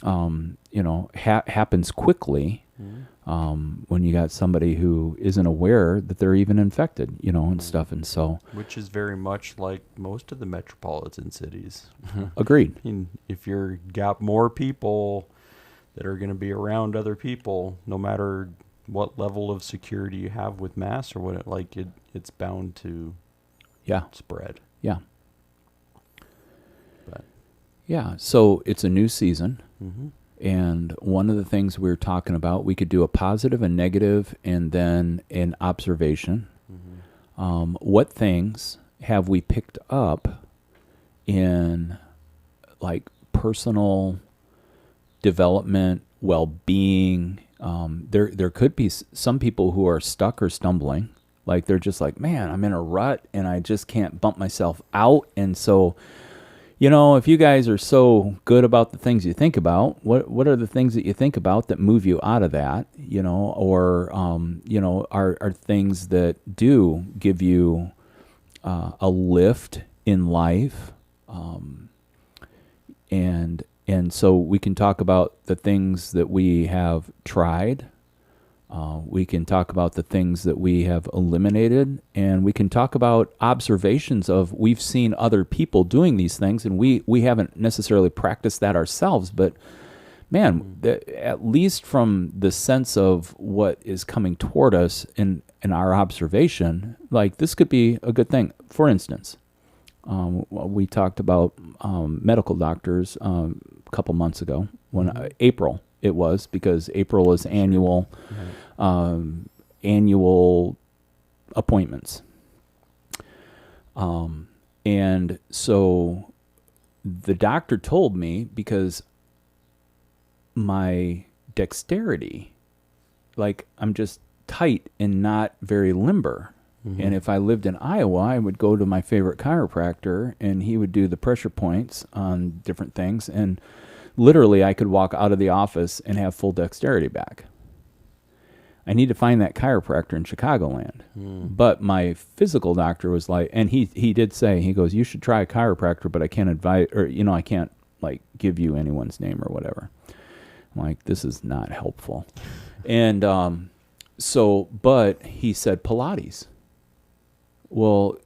Speaker 2: happens quickly, when you got somebody who isn't aware that they're even infected, and stuff. And so,
Speaker 1: which is very much like most of the metropolitan cities.
Speaker 2: Agreed.
Speaker 1: I mean, if you're got more people that are going to be around other people, no matter what level of security you have with masks or what, it's bound to spread.
Speaker 2: Yeah. But so it's a new season. Mm-hmm. And one of the things we were talking about, we could do a positive, a negative, and then an observation. Mm-hmm. What things have we picked up in like personal development, well-being? There could be some people who are stuck or stumbling. Like they're just like, man, I'm in a rut and I just can't bump myself out. And so, if you guys are so good about the things you think about, what are the things that you think about that move you out of that, or, are things that do give you a lift in life? And so we can talk about the things that we have tried. We can talk about the things that we have eliminated, and we can talk about observations of we've seen other people doing these things, and we haven't necessarily practiced that ourselves. But man, at least from the sense of what is coming toward us in our observation, like this could be a good thing. For instance, we talked about medical doctors a couple months ago when April. It was because April is annual appointments. And so the doctor told me, because my dexterity, like I'm just tight and not very limber. Mm-hmm. And if I lived in Iowa, I would go to my favorite chiropractor and he would do the pressure points on different things. And literally, I could walk out of the office and have full dexterity back. I need to find that chiropractor in Chicagoland. But my physical doctor was like, and he did say, he goes, you should try a chiropractor, but I can't advise, or, I can't like give you anyone's name or whatever. I'm like, this is not helpful. And but he said Pilates. Well,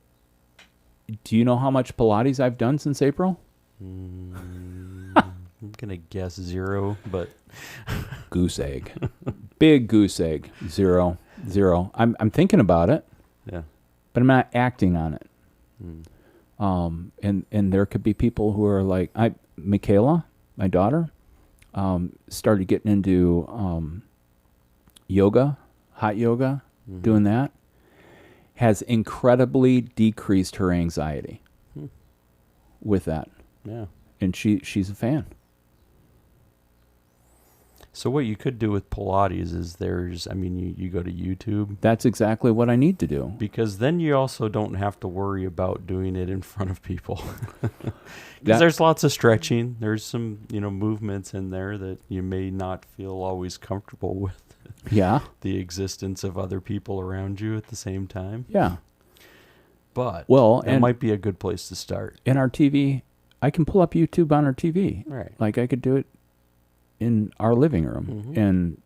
Speaker 2: do you know how much Pilates I've done since April?
Speaker 1: I'm going to guess 0, but...
Speaker 2: Goose egg. Big goose egg. 0. I'm thinking about it.
Speaker 1: Yeah.
Speaker 2: But I'm not acting on it. And there could be people who are like, Michaela, my daughter, started getting into yoga, hot yoga, doing that, has incredibly decreased her anxiety with that.
Speaker 1: Yeah.
Speaker 2: And she's a fan.
Speaker 1: So what you could do with Pilates is you go to YouTube.
Speaker 2: That's exactly what I need to do.
Speaker 1: Because then you also don't have to worry about doing it in front of people. Because there's lots of stretching. There's some, movements in there that you may not feel always comfortable with.
Speaker 2: Yeah.
Speaker 1: The existence of other people around you at the same time.
Speaker 2: Yeah.
Speaker 1: But
Speaker 2: it
Speaker 1: might be a good place to start.
Speaker 2: In our TV, I can pull up YouTube on our TV.
Speaker 1: Right.
Speaker 2: Like I could do it in our living room. And,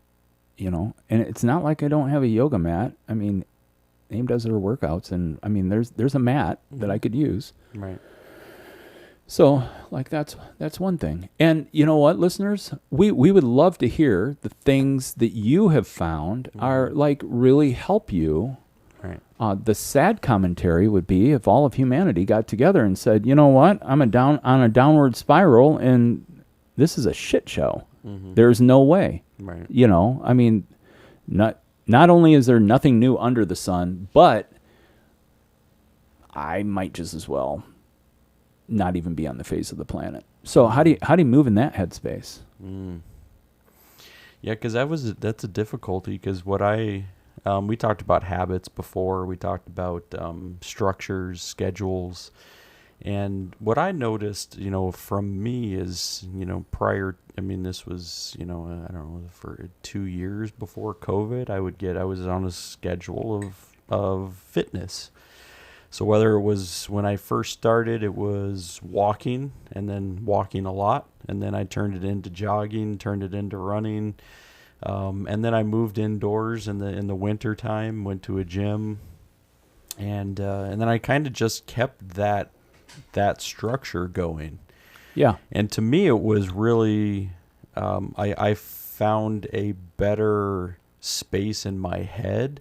Speaker 2: and it's not like I don't have a yoga mat. I mean, Aim does her workouts, and I mean, there's a mat that I could use.
Speaker 1: Right.
Speaker 2: So, like, that's one thing. And you know what, listeners? We would love to hear the things that you have found are, like, really help you.
Speaker 1: Right.
Speaker 2: The sad commentary would be if all of humanity got together and said, you know what? I'm on a downward spiral, and this is a shit show. There's no way.
Speaker 1: Right.
Speaker 2: I mean, not only is there nothing new under the sun, but I might just as well not even be on the face of the planet. So how do you move in that headspace?
Speaker 1: Yeah, because that's a difficulty. Because we talked about habits before. We talked about structures, schedules. And what I noticed, from me is, prior, this was, I don't know, for 2 years before COVID, I was on a schedule of fitness. So whether it was when I first started, it was walking, and then walking a lot, and then I turned it into jogging, turned it into running, and then I moved indoors in the winter time, went to a gym, and then I kind of just kept that structure going.
Speaker 2: Yeah.
Speaker 1: And to me, it was really, I found a better space in my head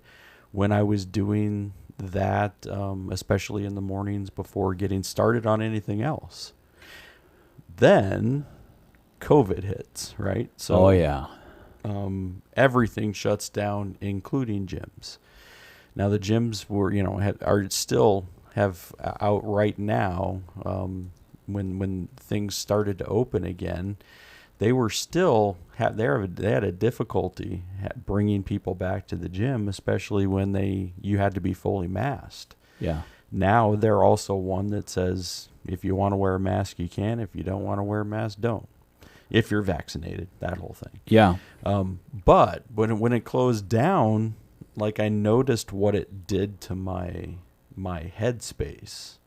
Speaker 1: when I was doing that, especially in the mornings before getting started on anything else. Then COVID hits, right? So, everything shuts down, including gyms. Now the gyms were, are still have out right now. When things started to open again, they were still they had a difficulty bringing people back to the gym, especially when you had to be fully masked.
Speaker 2: Yeah.
Speaker 1: Now they're also one that says if you want to wear a mask, you can. If you don't want to wear a mask, don't. If you're vaccinated, that whole thing.
Speaker 2: Yeah.
Speaker 1: But when it closed down, like I noticed what it did to my headspace.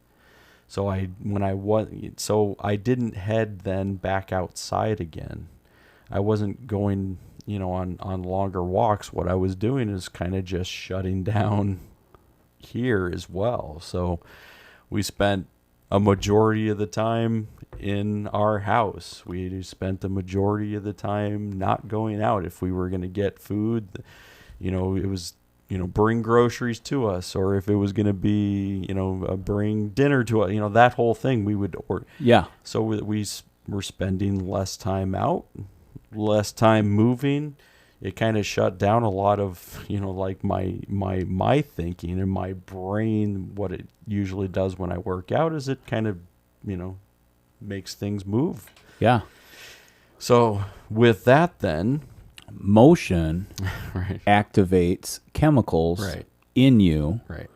Speaker 1: So I didn't head then back outside again. I wasn't going, on longer walks. What I was doing is kind of just shutting down here as well. So we spent a majority of the time in our house. We spent the majority of the time not going out. If we were going to get food, it was, bring groceries to us, or if it was going to be, bring dinner to us, that whole thing we would order.
Speaker 2: Yeah. So
Speaker 1: we were spending less time out, less time moving. It kind of shut down a lot of, like my thinking and my brain. What it usually does when I work out is it kind of, makes things move.
Speaker 2: Yeah.
Speaker 1: So with that then,
Speaker 2: motion
Speaker 1: right.
Speaker 2: activates chemicals
Speaker 1: right.
Speaker 2: in you,
Speaker 1: right,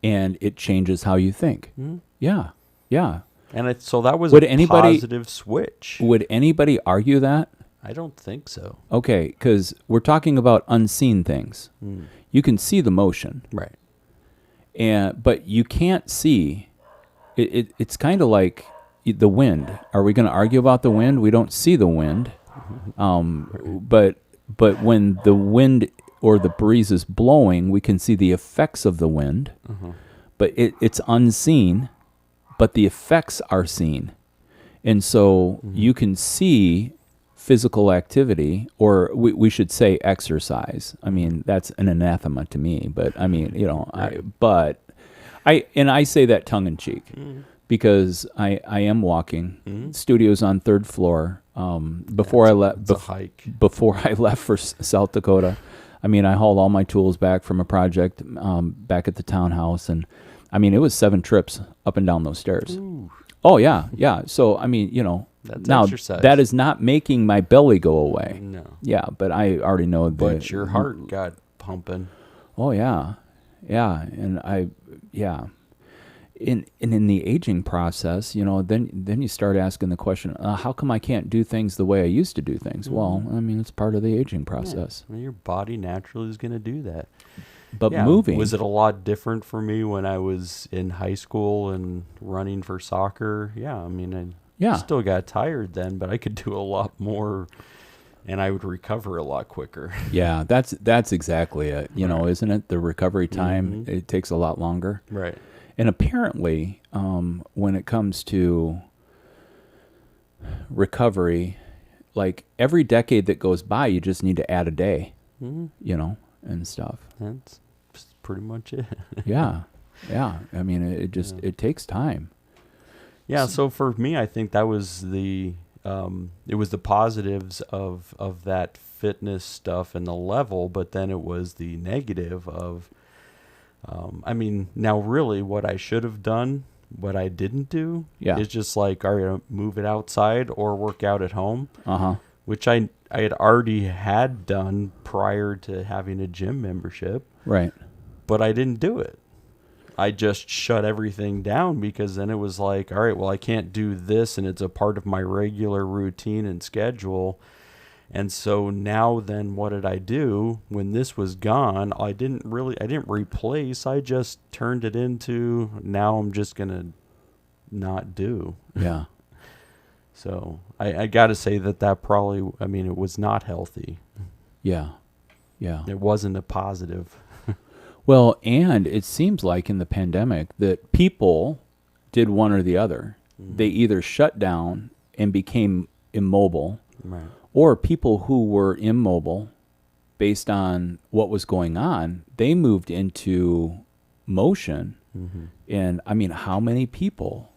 Speaker 2: and it changes how you think.
Speaker 1: Mm-hmm.
Speaker 2: Yeah.
Speaker 1: And so that was a positive switch.
Speaker 2: Would anybody argue that?
Speaker 1: I don't think so.
Speaker 2: Okay, because we're talking about unseen things. You can see the motion,
Speaker 1: Right.
Speaker 2: but you can't see. It's kind of like the wind. Are we going to argue about the wind? We don't see the wind, but when the wind or the breeze is blowing, we can see the effects of the wind. But it's unseen, but the effects are seen, and so you can see physical activity, or we should say exercise. I mean, that's an anathema to me, but I mean, right. I say that tongue in cheek because I am walking. Studio's on 3rd floor. Before I left for South Dakota, I mean, I hauled all my tools back from a project back at the townhouse, and I mean, it was 7 trips up and down those stairs. Ooh. Oh yeah. So I mean,
Speaker 1: that's
Speaker 2: now
Speaker 1: exercise.
Speaker 2: That is not making my belly go away.
Speaker 1: No.
Speaker 2: Yeah, but I already know that.
Speaker 1: But your heart got pumping.
Speaker 2: Oh yeah, and in the aging process, then you start asking the question, how come I can't do things the way I used to do things? Well, I mean, it's part of the aging process.
Speaker 1: Yeah. Well, your body naturally is going to do that.
Speaker 2: But moving.
Speaker 1: Was it a lot different for me when I was in high school and running for soccer? Yeah, I mean, I still got tired then, but I could do a lot more, and I would recover a lot quicker.
Speaker 2: Yeah, that's exactly it. Isn't it? The recovery time, it takes a lot longer.
Speaker 1: Right.
Speaker 2: And apparently, when it comes to recovery, like every decade that goes by, you just need to add a day, and stuff.
Speaker 1: That's pretty much it.
Speaker 2: Yeah. I mean, it takes time.
Speaker 1: Yeah. So for me, I think that was it was the positives of that fitness stuff and the level, but then it was the negative of, I mean, now really what I should have done, what I didn't do is just like, all right, move it outside or work out at home, which I had already had done prior to having a gym membership.
Speaker 2: Right.
Speaker 1: But I didn't do it. I just shut everything down because then it was like, all right, well, I can't do this, and it's a part of my regular routine and schedule. And so now then what did I do when this was gone? I didn't replace. I just turned it into, now I'm just going to not do.
Speaker 2: Yeah.
Speaker 1: So I got to say that probably, I mean, it was not healthy.
Speaker 2: Yeah.
Speaker 1: It wasn't a positive.
Speaker 2: Well, and it seems like in the pandemic that people did one or the other. They either shut down and became immobile,
Speaker 1: right,
Speaker 2: or people who were immobile based on what was going on, they moved into motion. And I mean, how many people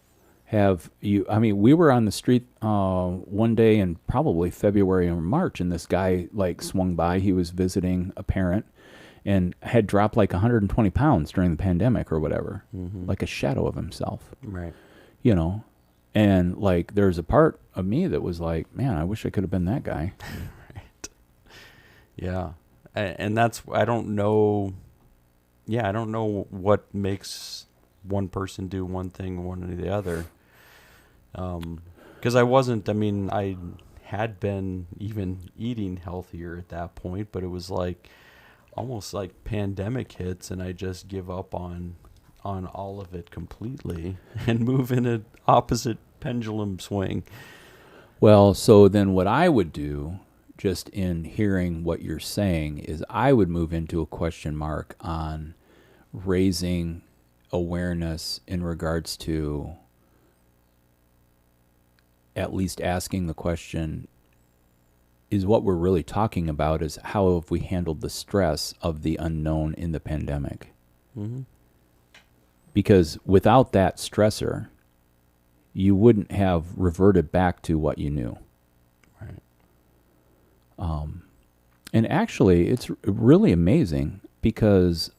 Speaker 2: we were on the street one day in probably February or March, and this guy swung by. He was visiting a parent and had dropped 120 pounds during the pandemic or whatever, like a shadow of himself.
Speaker 1: Right.
Speaker 2: And there's a part of me that was like, man, I wish I could have been that guy.
Speaker 1: Right. Yeah. And that's, I don't know what makes one person do one thing, one or the other. Because I had been even eating healthier at that point, but it was almost like pandemic hits, and I just give up on all of it completely and move in an opposite pendulum swing.
Speaker 2: Well, so then what I would do, just in hearing what you're saying, is I would move into a question mark on raising awareness in regards to at least asking the question, is what we're really talking about is how have we handled the stress of the unknown in the pandemic? Because without that stressor, you wouldn't have reverted back to what you knew.
Speaker 1: Right.
Speaker 2: And actually, it's really amazing because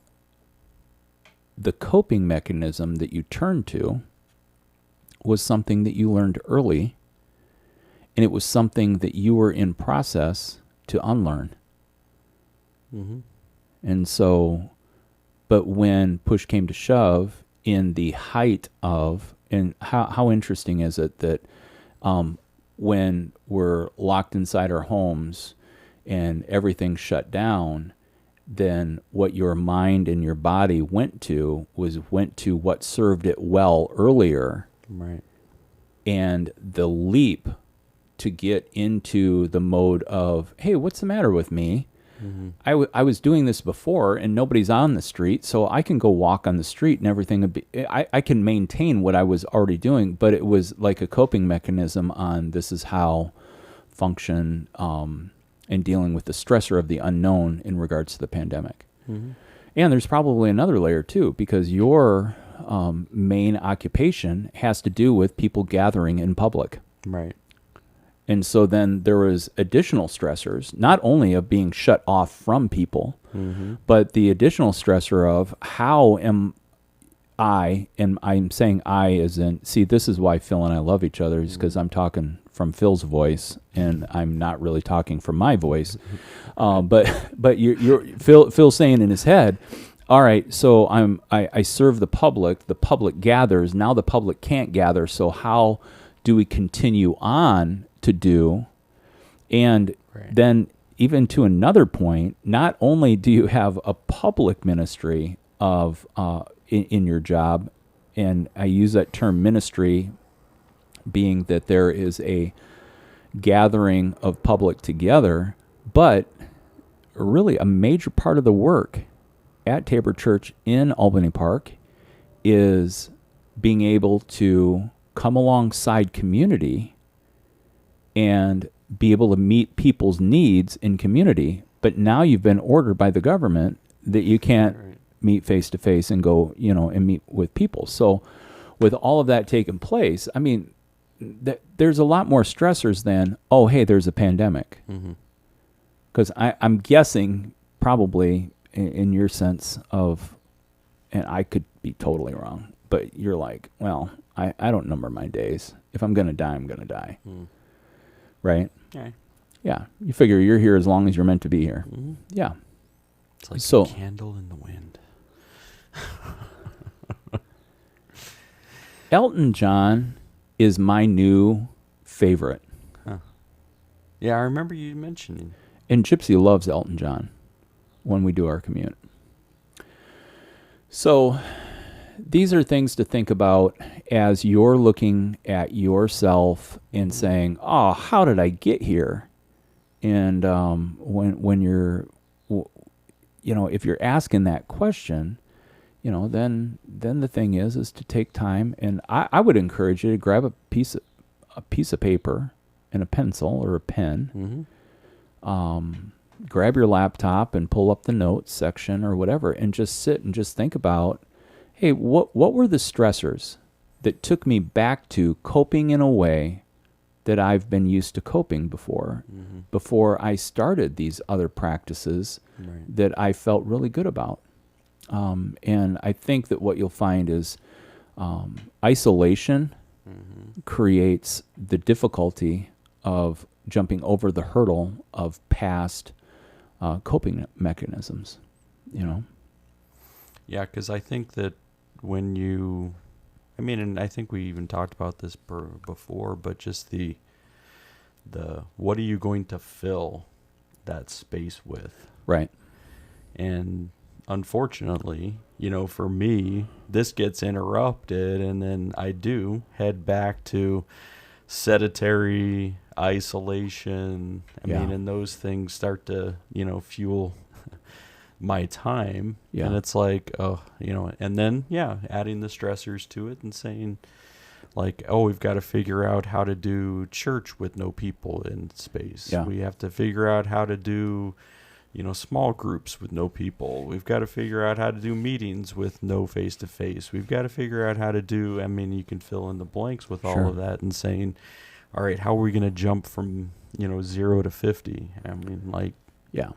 Speaker 2: the coping mechanism that you turned to was something that you learned early, and it was something that you were in process to unlearn. And so, but when push came to shove, in the height of, and how interesting is it that when we're locked inside our homes and everything's shut down, then what your mind and your body went to what served it well earlier.
Speaker 1: Right.
Speaker 2: And the leap to get into the mode of, hey, what's the matter with me? Mm-hmm. I was doing this before and nobody's on the street, so I can go walk on the street and everything would be, I can maintain what I was already doing, but it was like a coping mechanism on this is how function and dealing with the stressor of the unknown in regards to the pandemic. Mm-hmm. And there's probably another layer too, because your main occupation has to do with people gathering in public.
Speaker 1: Right.
Speaker 2: And so then there was additional stressors, not only of being shut off from people, mm-hmm. but the additional stressor of how am I, and I'm saying I as in, see, this is why Phil and I love each other, is because I'm talking from Phil's voice and I'm not really talking from my voice. But you're Phil's saying in his head, all right, so I serve the public gathers, now the public can't gather, so how do we continue on to do? And right. Then even to another point, not only do you have a public ministry of in your job, and I use that term ministry being that there is a gathering of public together, but really a major part of the work at Tabor Church in Albany Park is being able to come alongside community and be able to meet people's needs in community. But now you've been ordered by the government that you can't right. meet face to face and go, and meet with people. So with all of that taking place, I mean, there's a lot more stressors than, oh, hey, there's a pandemic. Because I'm guessing probably in your sense of, and I could be totally wrong, but you're like, well, I don't number my days. If I'm going to die, I'm going to die. Right?
Speaker 1: Okay.
Speaker 2: Yeah. You figure you're here as long as you're meant to be here. Mm-hmm. Yeah.
Speaker 1: It's like a candle in the wind.
Speaker 2: Elton John is my new favorite.
Speaker 1: Huh. Yeah, I remember you mentioning.
Speaker 2: And Gypsy loves Elton John when we do our commute. So these are things to think about as you're looking at yourself and saying, oh, how did I get here? And when you're, if you're asking that question, then the thing is to take time. And I would encourage you to grab a piece of paper and a pencil or a pen. Mm-hmm. Grab your laptop and pull up the notes section or whatever, and just sit and just think about, hey, what were the stressors that took me back to coping in a way that I've been used to coping before I started these other practices right. that I felt really good about. And I think that what you'll find is isolation creates the difficulty of jumping over the hurdle of past coping mechanisms,
Speaker 1: Yeah, because I think that when and I think we even talked about this before, but just the what are you going to fill that space with?
Speaker 2: Right.
Speaker 1: And unfortunately, for me, this gets interrupted, and then I do head back to sedentary isolation. I mean, and those things start to, fuel my time. Yeah. And it's like, and then, adding the stressors to it and saying, like, oh, we've got to figure out how to do church with no people in space. Yeah. We have to figure out how to do, small groups with no people. We've got to figure out how to do meetings with no face-to-face. We've got to figure out how to do, you can fill in the blanks with all of that and saying, all right, how are we going to jump from, 0 to 50?
Speaker 2: Yeah.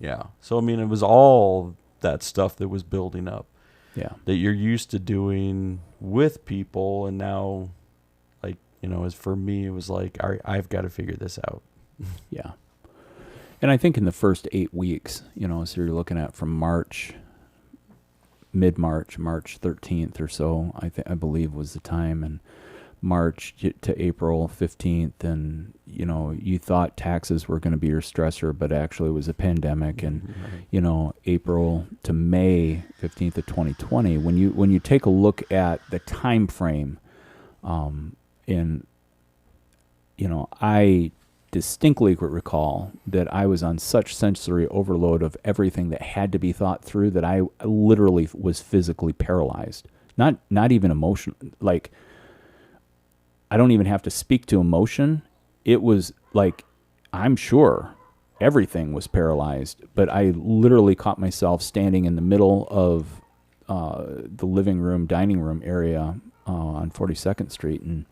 Speaker 1: Yeah. So, it was all that stuff that was building up.
Speaker 2: Yeah.
Speaker 1: That you're used to doing with people. And now, as for me, it was like, all right, I've got to figure this out.
Speaker 2: Yeah. And I think in the first 8 weeks, so you're looking at from mid-March, March 13th or so, I believe was the time. And March to April 15th, and you thought taxes were going to be your stressor, but actually it was a pandemic. And April to May 15th of 2020, when you take a look at the time frame, I distinctly recall that I was on such sensory overload of everything that had to be thought through that I literally was physically paralyzed. Not even emotion, like I don't even have to speak to emotion. It was like, I'm sure everything was paralyzed, but I literally caught myself standing in the middle of the living room, dining room area on 42nd Street and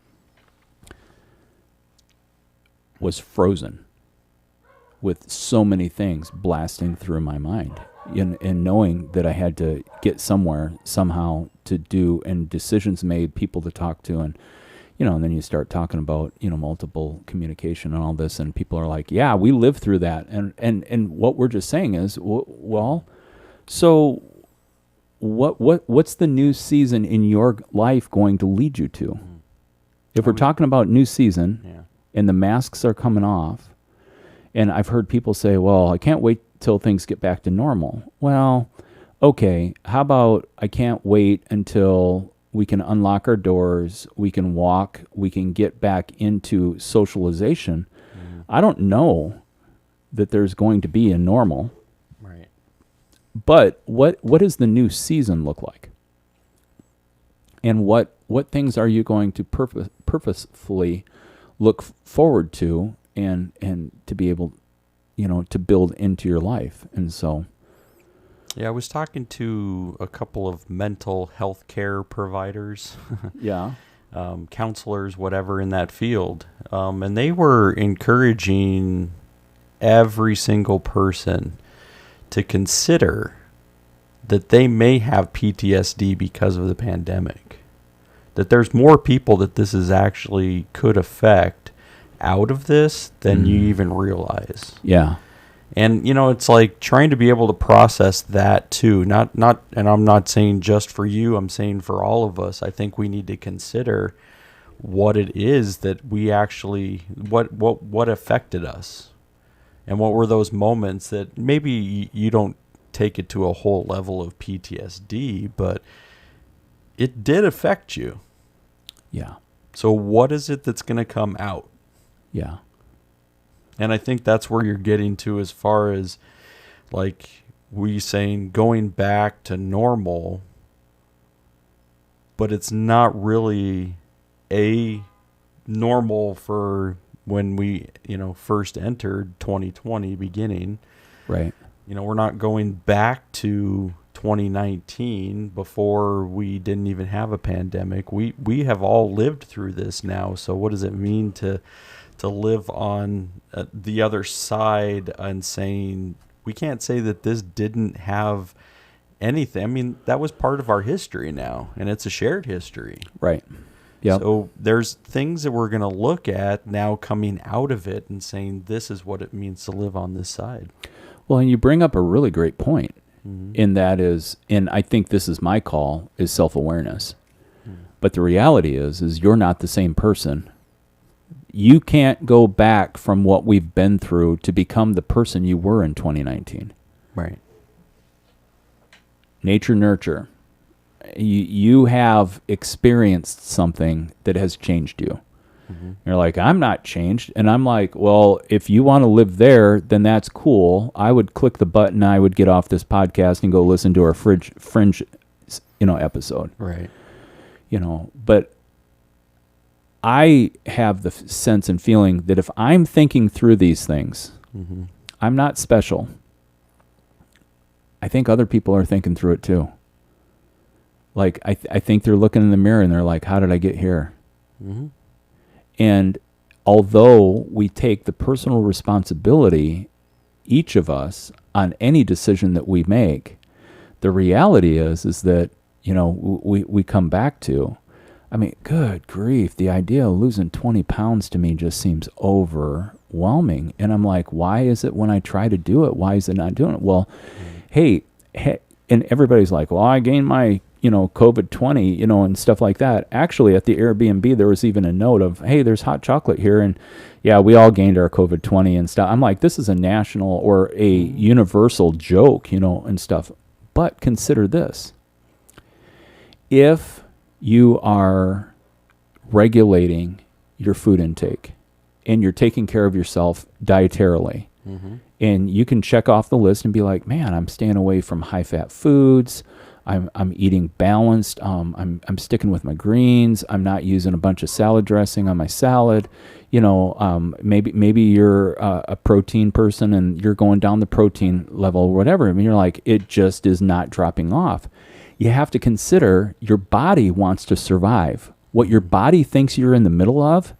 Speaker 2: was frozen with so many things blasting through my mind and knowing that I had to get somewhere somehow to do, and decisions made, people to talk to, and and then you start talking about, multiple communication and all this, and people are like, yeah, we lived through that. And what we're just saying is, well, so what's the new season in your life going to lead you to? Mm-hmm. If we're talking about new season and the masks are coming off, and I've heard people say, well, I can't wait till things get back to normal. Well, okay, how about I can't wait until we can unlock our doors, we can walk, we can get back into socialization. Mm. I don't know that there's going to be a normal.
Speaker 1: Right.
Speaker 2: But what does the new season look like? And what things are you going to purposefully look forward to and to be able, to build into your life? And so...
Speaker 1: Yeah, I was talking to a couple of mental health care providers, counselors, whatever in that field, and they were encouraging every single person to consider that they may have PTSD because of the pandemic, that there's more people that this is actually could affect out of this than you even realize.
Speaker 2: Yeah.
Speaker 1: And, it's like trying to be able to process that too. Not, and I'm not saying just for you, I'm saying for all of us. I think we need to consider what it is that we actually, what affected us. And what were those moments that maybe you don't take it to a whole level of PTSD, but it did affect you.
Speaker 2: Yeah.
Speaker 1: So what is it that's going to come out?
Speaker 2: Yeah.
Speaker 1: And I think that's where you're getting to as far as, like, we saying going back to normal, but it's not really a normal for when we, first entered 2020 beginning.
Speaker 2: Right.
Speaker 1: We're not going back to 2019 before we didn't even have a pandemic. We have all lived through this now. So what does it mean to live on the other side and saying, we can't say that this didn't have anything. I mean, that was part of our history now, and it's a shared history.
Speaker 2: Right. Yeah.
Speaker 1: So there's things that we're going to look at now coming out of it and saying, this is what it means to live on this side.
Speaker 2: Well, and you bring up a really great point, and that is, and I think this is my call, is self-awareness. But the reality is you're not the same person. You can't go back from what we've been through to become the person you were in 2019.
Speaker 1: Right.
Speaker 2: Nature, nurture. You have experienced something that has changed you. Mm-hmm. You're like, I'm not changed. And I'm like, well, if you want to live there, then that's cool. I would click the button. I would get off this podcast and go listen to our fringe episode.
Speaker 1: Right.
Speaker 2: But I have the sense and feeling that if I'm thinking through these things, I'm not special. I think other people are thinking through it too. Like, I think they're looking in the mirror and they're like, how did I get here? Mm-hmm. And although we take the personal responsibility, each of us, on any decision that we make, the reality is that, we come back to, I mean, good grief, the idea of losing 20 pounds to me just seems overwhelming. And I'm like, why is it when I try to do it, why is it not doing it? Well, hey, and everybody's like, well, I gained my COVID-20, and stuff like that. Actually, at the Airbnb, there was even a note of, hey, there's hot chocolate here. And yeah, we all gained our COVID-20 and stuff. I'm like, this is a national or a universal joke, and stuff. But consider this. If you are regulating your food intake and you're taking care of yourself dietarily, and you can check off the list and be like, man, I'm staying away from high-fat foods. I'm eating balanced. I'm sticking with my greens. I'm not using a bunch of salad dressing on my salad. Maybe you're a protein person and you're going down the protein level or whatever. I mean, you're like, it just is not dropping off. You have to consider your body wants to survive. What your body thinks you're in the middle of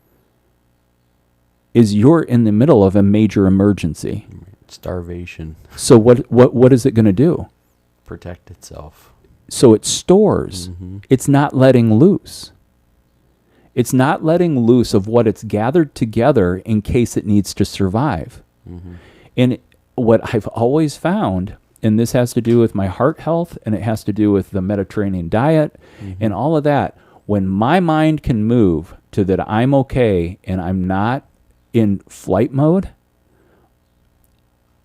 Speaker 2: is you're in the middle of a major emergency.
Speaker 1: Starvation.
Speaker 2: So what is it going to do?
Speaker 1: Protect itself.
Speaker 2: So it stores. It's not letting loose. It's not letting loose of what it's gathered together in case it needs to survive. And what I've always found, and this has to do with my heart health, and it has to do with the Mediterranean diet, and all of that, when my mind can move to that I'm okay and I'm not in flight mode,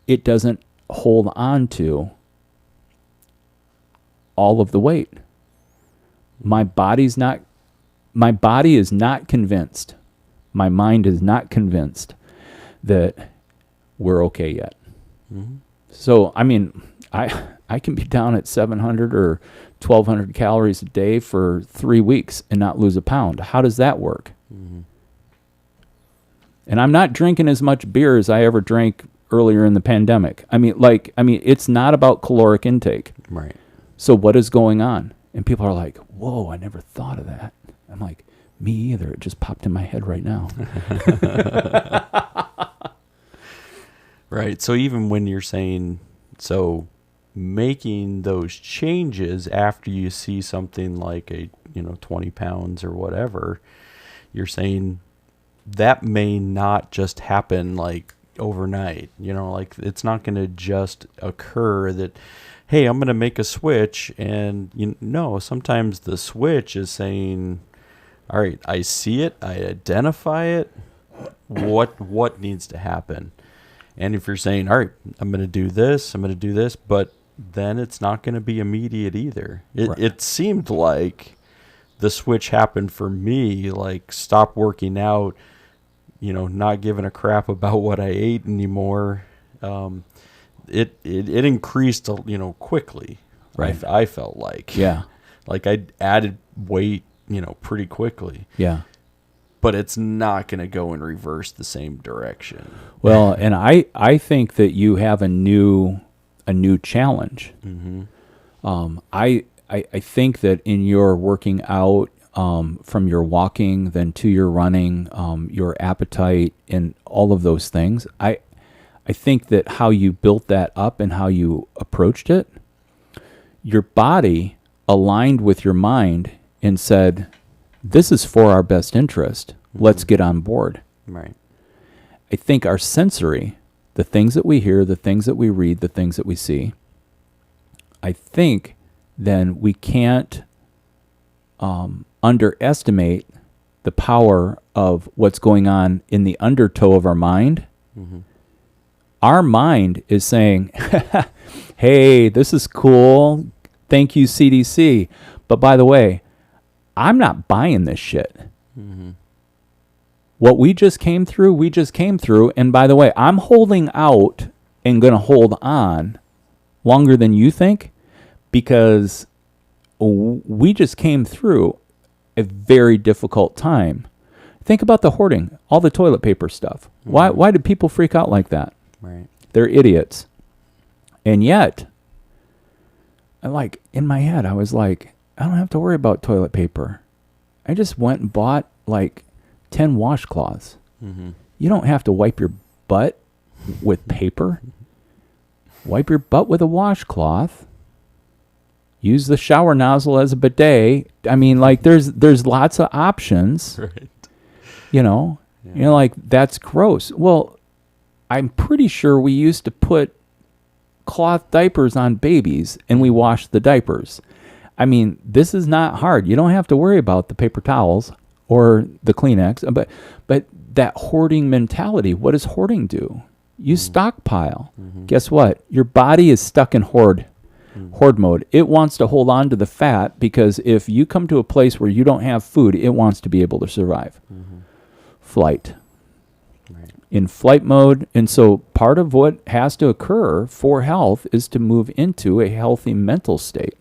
Speaker 2: it doesn't hold on to all of the weight. My body is not convinced. My mind is not convinced that we're okay yet. So, I mean, I can be down at 700 or 1,200 calories a day for 3 weeks and not lose a pound. How does that work? And I'm not drinking as much beer as I ever drank earlier in the pandemic. I mean, it's not about caloric intake.
Speaker 1: Right.
Speaker 2: So what is going on? And people are like, whoa, I never thought of that. I'm like, me either. It just popped in my head right now.
Speaker 1: Right. So even when you're saying, making those changes after you see something like 20 pounds or whatever, you're saying that may not just happen like overnight, like it's not going to just occur that, hey, I'm going to make a switch. And sometimes the switch is saying, all right, I see it, I identify it, what needs to happen. And if you're saying, all right, I'm going to do this, but then it's not going to be immediate either. It seemed like the switch happened for me, like stop working out, not giving a crap about what I ate anymore. It increased, quickly.
Speaker 2: Right.
Speaker 1: I felt like.
Speaker 2: Yeah.
Speaker 1: Like I added weight, pretty quickly.
Speaker 2: Yeah.
Speaker 1: But it's not going to go in reverse the same direction.
Speaker 2: Well, and I think that you have a new challenge. I think that in your working out, from your walking, then to your running, your appetite, and all of those things, I think that how you built that up and how you approached it, your body aligned with your mind and said, this is for our best interest. Let's get on board.
Speaker 1: Right.
Speaker 2: I think our sensory, the things that we hear, the things that we read, the things that we see, I think then we can't underestimate the power of what's going on in the undertow of our mind. Our mind is saying, hey, this is cool. Thank you, CDC. But by the way, I'm not buying this shit. What we just came through. And by the way, I'm holding out and going to hold on longer than you think, because we just came through a very difficult time. Think about the hoarding, all the toilet paper stuff. Why did people freak out like that?
Speaker 1: Right.
Speaker 2: They're idiots. And yet, in my head, I was like, I don't have to worry about toilet paper. I just went and bought 10 washcloths. You don't have to wipe your butt with paper. Wipe your butt with a washcloth. Use the shower nozzle as a bidet. I mean, there's lots of options.
Speaker 1: Right.
Speaker 2: That's gross. Well, I'm pretty sure we used to put cloth diapers on babies and we washed the diapers. I mean, this is not hard. You don't have to worry about the paper towels or the Kleenex, but that hoarding mentality, what does hoarding do? You stockpile. Guess what? Your body is stuck in hoard mode. It wants to hold on to the fat because if you come to a place where you don't have food, it wants to be able to survive. Flight.
Speaker 1: Right.
Speaker 2: In flight mode. And so part of what has to occur for health is to move into a healthy mental state.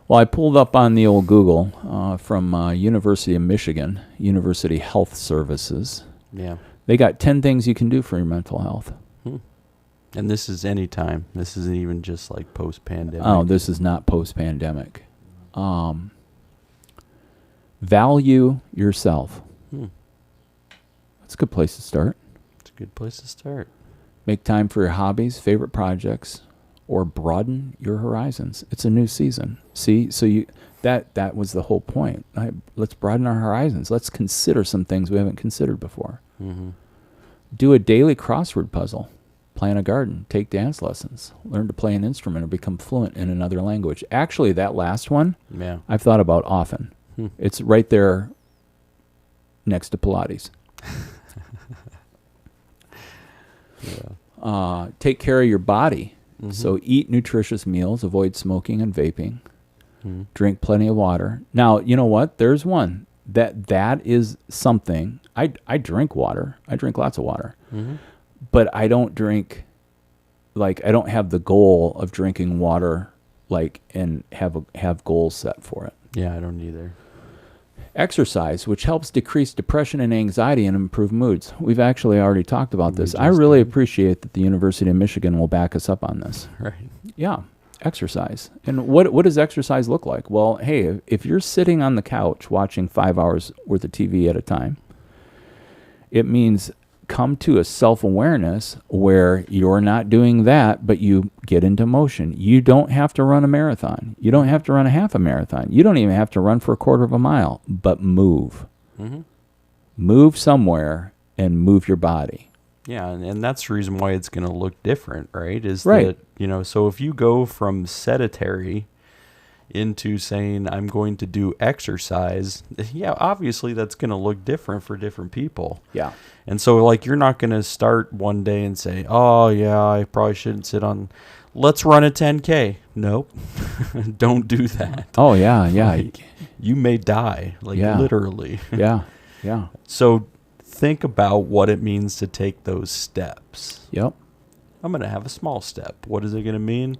Speaker 2: Well, I pulled up on the old Google from University of Michigan, University Health Services.
Speaker 1: Yeah.
Speaker 2: They got 10 things you can do for your mental health.
Speaker 1: And this is any time. This isn't even just like post-pandemic.
Speaker 2: Oh, this is not post-pandemic. Value yourself. That's a good place to start.
Speaker 1: It's a good place to start.
Speaker 2: Make time for your hobbies, favorite projects, or broaden your horizons. It's a new season. See, so that was the whole point. Let's broaden our horizons. Let's consider some things we haven't considered before. Do a daily crossword puzzle. Plant a garden. Take dance lessons. Learn to play an instrument or become fluent in another language. Actually, that last one, I've thought about often. It's right there next to Pilates. Take care of your body. So eat nutritious meals, avoid smoking and vaping, drink plenty of water. Now, you know what? There's one that is something. I drink water. I drink lots of water, but I don't drink, like, I don't have the goal of drinking water, like, and have goals set for it.
Speaker 1: Yeah, I don't either.
Speaker 2: Exercise, which helps decrease depression and anxiety and improve moods. We've actually already talked about this. I really appreciate that the University of Michigan will back us up on this.
Speaker 1: Right.
Speaker 2: Yeah, exercise. And what does exercise look like? Well, hey, if you're sitting on the couch watching 5 hours worth of TV at a time, it means come to a self-awareness where you're not doing that, but you get into motion. You don't have to run a marathon. You don't have to run a half a marathon. You don't even have to run for a quarter of a mile, but move. Move somewhere and move your body.
Speaker 1: Yeah, and that's the reason why it's going to look different, right?
Speaker 2: Right.
Speaker 1: That, so if you go from sedentary into saying I'm going to do exercise, yeah, obviously that's going to look different for different people.
Speaker 2: Yeah.
Speaker 1: And so, like, you're not going to start one day and say, oh, yeah, I probably shouldn't sit on, let's run a 10K. Nope. Don't do that.
Speaker 2: Oh, yeah, yeah.
Speaker 1: Like, you may die, literally.
Speaker 2: Yeah, yeah.
Speaker 1: So think about what it means to take those steps.
Speaker 2: Yep.
Speaker 1: I'm going to have a small step. What is it going to mean?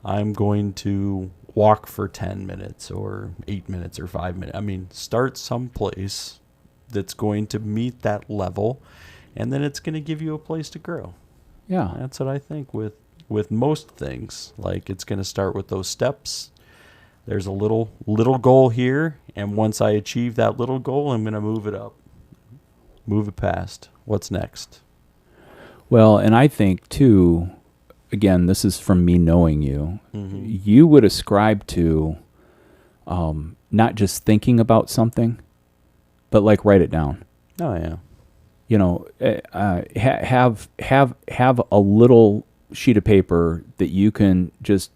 Speaker 1: I'm going to walk for 10 minutes or 8 minutes or 5 minutes. I mean, start someplace that's going to meet that level, and then it's going to give you a place to grow.
Speaker 2: Yeah.
Speaker 1: That's what I think with most things. Like, it's going to start with those steps. There's a little goal here, and once I achieve that little goal, I'm going to move it up, move it past. What's next?
Speaker 2: Well, and I think, too, again, this is from me knowing you, you would ascribe to not just thinking about something, but like write it down.
Speaker 1: Oh, yeah.
Speaker 2: Have a little sheet of paper that you can just,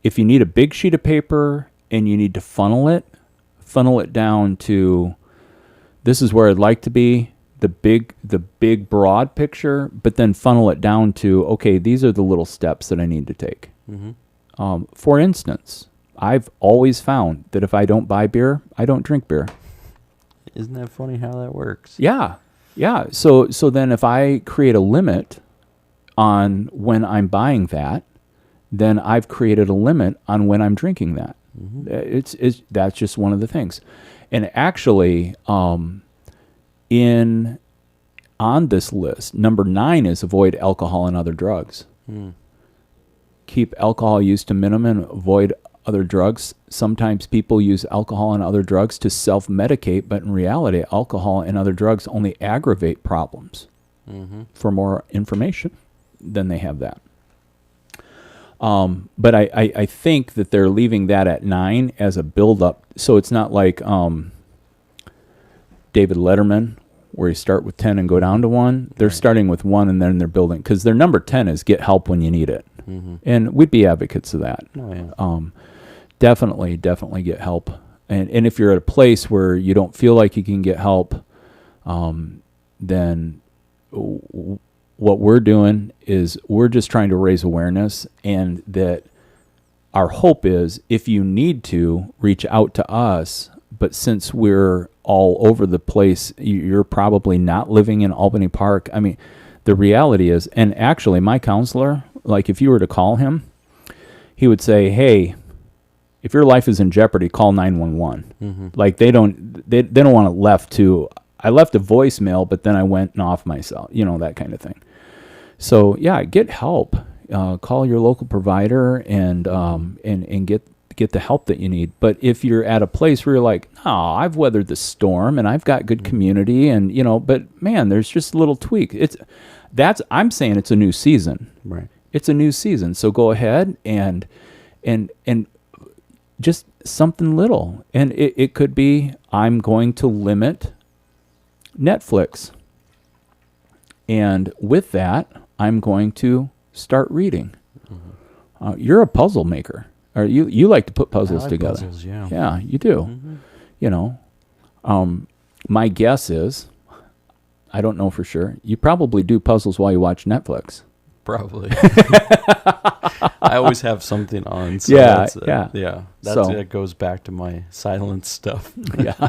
Speaker 2: if you need a big sheet of paper and you need to funnel it down to, this is where I'd like to be, the big broad picture, but then funnel it down to, okay, these are the little steps that I need to take. For instance, I've always found that if I don't buy beer, I don't drink beer.
Speaker 1: Isn't that funny how that works?
Speaker 2: Yeah. Yeah. So then if I create a limit on when I'm buying that, then I've created a limit on when I'm drinking that. That's just one of the things. And actually, on this list, number 9 is avoid alcohol and other drugs. Keep alcohol use to minimum and avoid other drugs. Sometimes people use alcohol and other drugs to self-medicate, but in reality, alcohol and other drugs only aggravate problems. For more information, then they have that. But I think that they're leaving that at 9 as a build-up. So it's not like David Letterman, where you start with 10 and go down to 1. They're starting with 1 and then they're building. Because their number 10 is get help when you need it. And we'd be advocates of that.
Speaker 1: Oh, yeah.
Speaker 2: definitely get help. And if you're at a place where you don't feel like you can get help, then what we're doing is we're just trying to raise awareness, and that our hope is if you need to reach out to us. But since we're all over the place, you're probably not living in Albany Park. I mean, the reality is, and actually my counselor, like if you were to call him, he would say, hey, if your life is in jeopardy, call 911. Mm-hmm. Like they don't want it left to, I left a voicemail, but then I went and off myself, that kind of thing. So yeah, get help. Call your local provider and get the help that you need. But if you're at a place where you're like, no, I've weathered the storm and I've got good community, and but man, there's just a little tweak. I'm saying it's a new season.
Speaker 1: Right.
Speaker 2: It's a new season. So go ahead and just something little. And it could be, I'm going to limit Netflix. And with that, I'm going to start reading. Mm-hmm. You're a puzzle maker. Or you like to put puzzles together.
Speaker 1: Puzzles, yeah.
Speaker 2: Yeah, you do. Mm-hmm. My guess is, I don't know for sure, you probably do puzzles while you watch Netflix.
Speaker 1: Probably. I always have something on. So
Speaker 2: yeah.
Speaker 1: That goes back to my silence stuff.
Speaker 2: Yeah.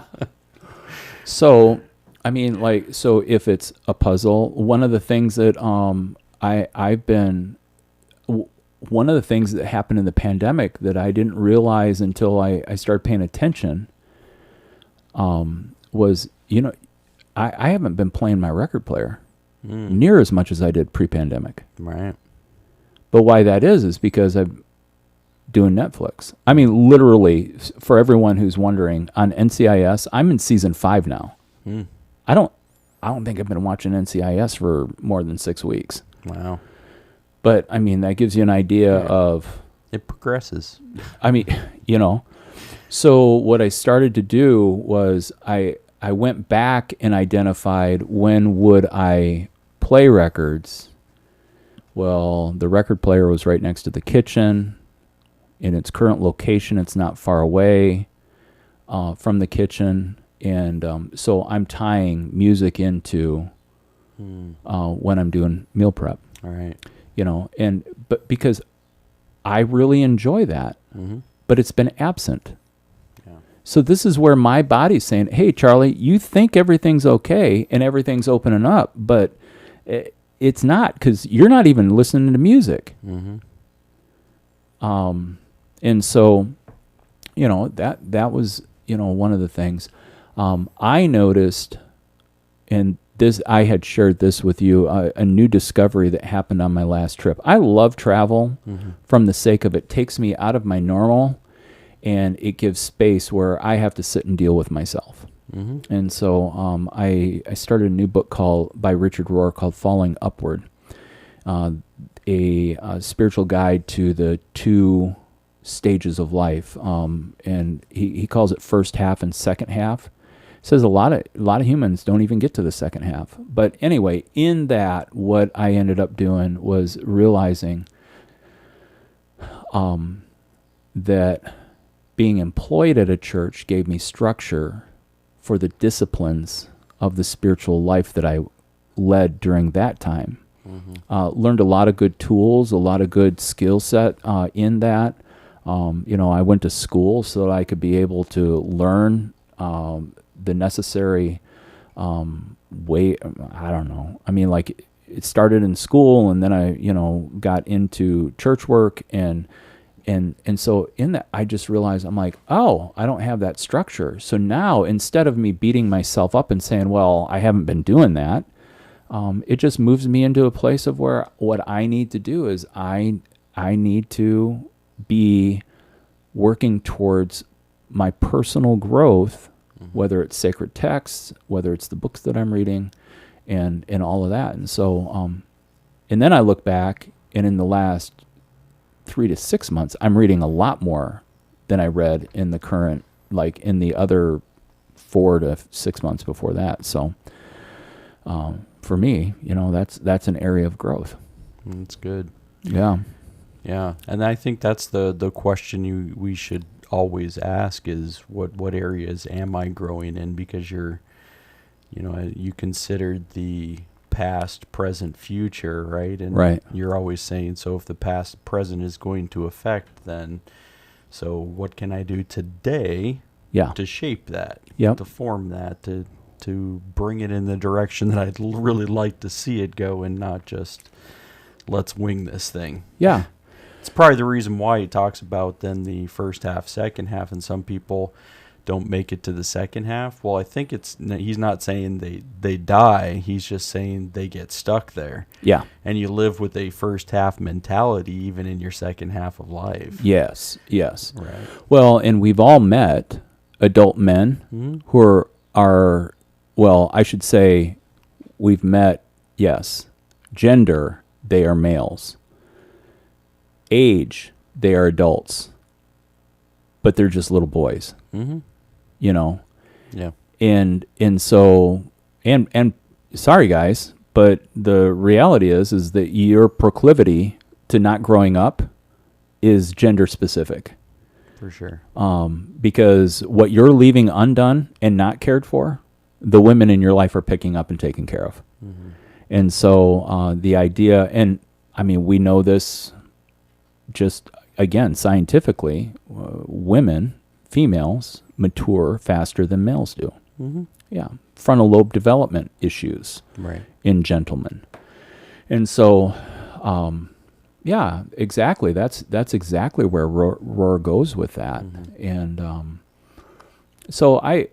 Speaker 2: So, I mean, so if it's a puzzle, one of the things that one of the things that happened in the pandemic that I didn't realize until I started paying attention was, I haven't been playing my record player near as much as I did pre-pandemic.
Speaker 1: Right.
Speaker 2: But why that is because I'm doing Netflix. I mean, literally, for everyone who's wondering, on NCIS, I'm in season 5 now. I don't think I've been watching NCIS for more than 6 weeks.
Speaker 1: Wow.
Speaker 2: But, I mean, that gives you an idea of...
Speaker 1: It progresses.
Speaker 2: I mean, So what I started to do was I went back and identified when would I play records. Well, the record player was right next to the kitchen. In its current location, it's not far away from the kitchen. And so I'm tying music into when I'm doing meal prep.
Speaker 1: All right.
Speaker 2: But because I really enjoy that, but it's been absent. Yeah. So this is where my body's saying, hey, Charlie, you think everything's okay and everything's opening up, but it's not, because you're not even listening to music. Mm-hmm. And so, that was, one of the things I noticed, and I had shared this with you, a new discovery that happened on my last trip. I love travel from the sake of it takes me out of my normal, and it gives space where I have to sit and deal with myself. Mm-hmm. And so I started a new book by Richard Rohr called Falling Upward, a spiritual guide to the 2 stages of life. And he calls it first half and second half. Says a lot of humans don't even get to the second half. But anyway, in that, what I ended up doing was realizing that being employed at a church gave me structure for the disciplines of the spiritual life that I led during that time. Mm-hmm. Learned a lot of good tools, a lot of good skill set in that. I went to school so that I could be able to learn the necessary way. I don't know. I mean, like, it started in school, and then I, got into church work, and so in that, I just realized, I'm like, oh, I don't have that structure. So now, instead of me beating myself up and saying, well, I haven't been doing that, it just moves me into a place of where what I need to do is I need to be working towards my personal growth, whether it's sacred texts, whether it's the books that I'm reading, and all of that. And so, and then I look back, and in the last 3 to 6 months, I'm reading a lot more than I read in the current, like in the other 4 to 6 months before that. So, for me, that's an area of growth.
Speaker 1: That's good.
Speaker 2: Yeah.
Speaker 1: Yeah, and I think that's the question we should always ask is what areas am I growing in, because you considered the past, present, future, right? And
Speaker 2: right.
Speaker 1: you're always saying, so if the past, present is going to affect, then so what can I do today to shape that, to form that, to bring it in the direction that I'd really like to see it go, and not just let's wing this thing.
Speaker 2: Yeah.
Speaker 1: It's probably the reason why he talks about then the first half, second half, and some people don't make it to the second half. Well, I think he's not saying they die. He's just saying they get stuck there.
Speaker 2: Yeah.
Speaker 1: And you live with a first half mentality even in your second half of life.
Speaker 2: Yes.
Speaker 1: Right.
Speaker 2: Well, and we've all met adult men who are, well, I should say we've met, yes, gender, they are males. Age, they are adults. But they're just little boys.
Speaker 1: Mm-hmm.
Speaker 2: Yeah. And so, and sorry guys, but the reality is that your proclivity to not growing up is gender specific.
Speaker 1: For sure.
Speaker 2: Because what you're leaving undone and not cared for, the women in your life are picking up and taking care of. Mm-hmm. And so the idea, and I mean, we know this just, again, scientifically, women, females, mature faster than males do.
Speaker 1: Mm-hmm.
Speaker 2: Yeah. Frontal lobe development issues in gentlemen. And so, yeah, exactly. That's exactly where Roar goes with that. Mm-hmm. And so I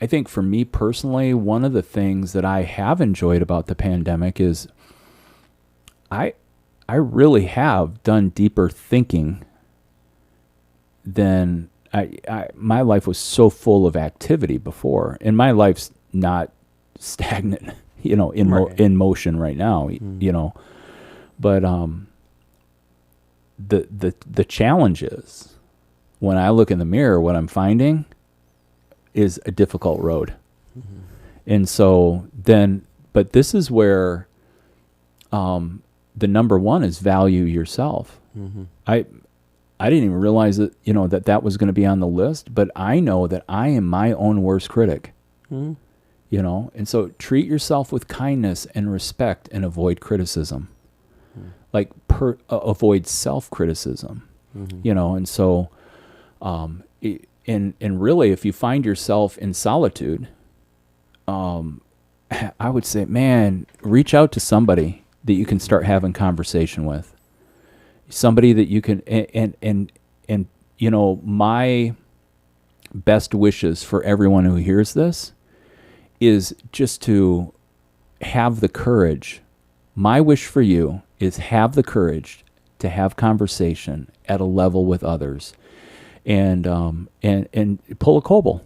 Speaker 2: think for me personally, one of the things that I have enjoyed about the pandemic is I really have done deeper thinking than my life was so full of activity before, and my life's not stagnant, in motion right now, but the challenge is when I look in the mirror, what I'm finding is a difficult road. Mm-hmm. And so then, but this is where the number one is value yourself. Mm-hmm. I didn't even realize that, that was going to be on the list, but I know that I am my own worst critic, and so treat yourself with kindness and respect and avoid criticism, like avoid self-criticism, and so, and really, if you find yourself in solitude, I would say, man, reach out to somebody that you can start having conversation with. Somebody that you can, and my best wishes for everyone who hears this is just to have the courage. My wish for you is have the courage to have conversation at a level with others, and pull a Coble.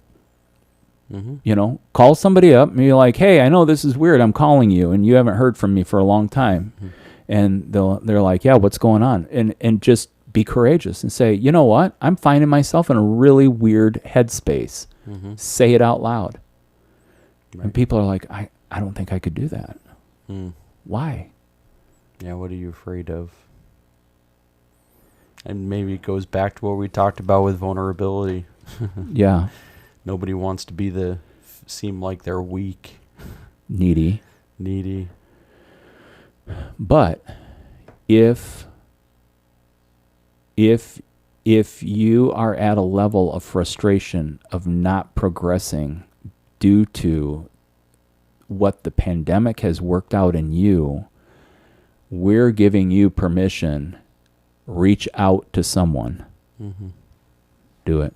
Speaker 2: Mm-hmm. Call somebody up and be like, hey, I know this is weird. I'm calling you and you haven't heard from me for a long time. Mm-hmm. And they're like, yeah, what's going on? And just be courageous and say, you know what? I'm finding myself in a really weird headspace. Mm-hmm. Say it out loud. Right. And people are like, I don't think I could do that. Mm. Why?
Speaker 1: Yeah, what are you afraid of? And maybe it goes back to what we talked about with vulnerability.
Speaker 2: Yeah.
Speaker 1: Nobody wants to seem like they're weak.
Speaker 2: Needy. But if you are at a level of frustration of not progressing due to what the pandemic has worked out in you, we're giving you permission. Reach out to someone. Mm-hmm. Do it.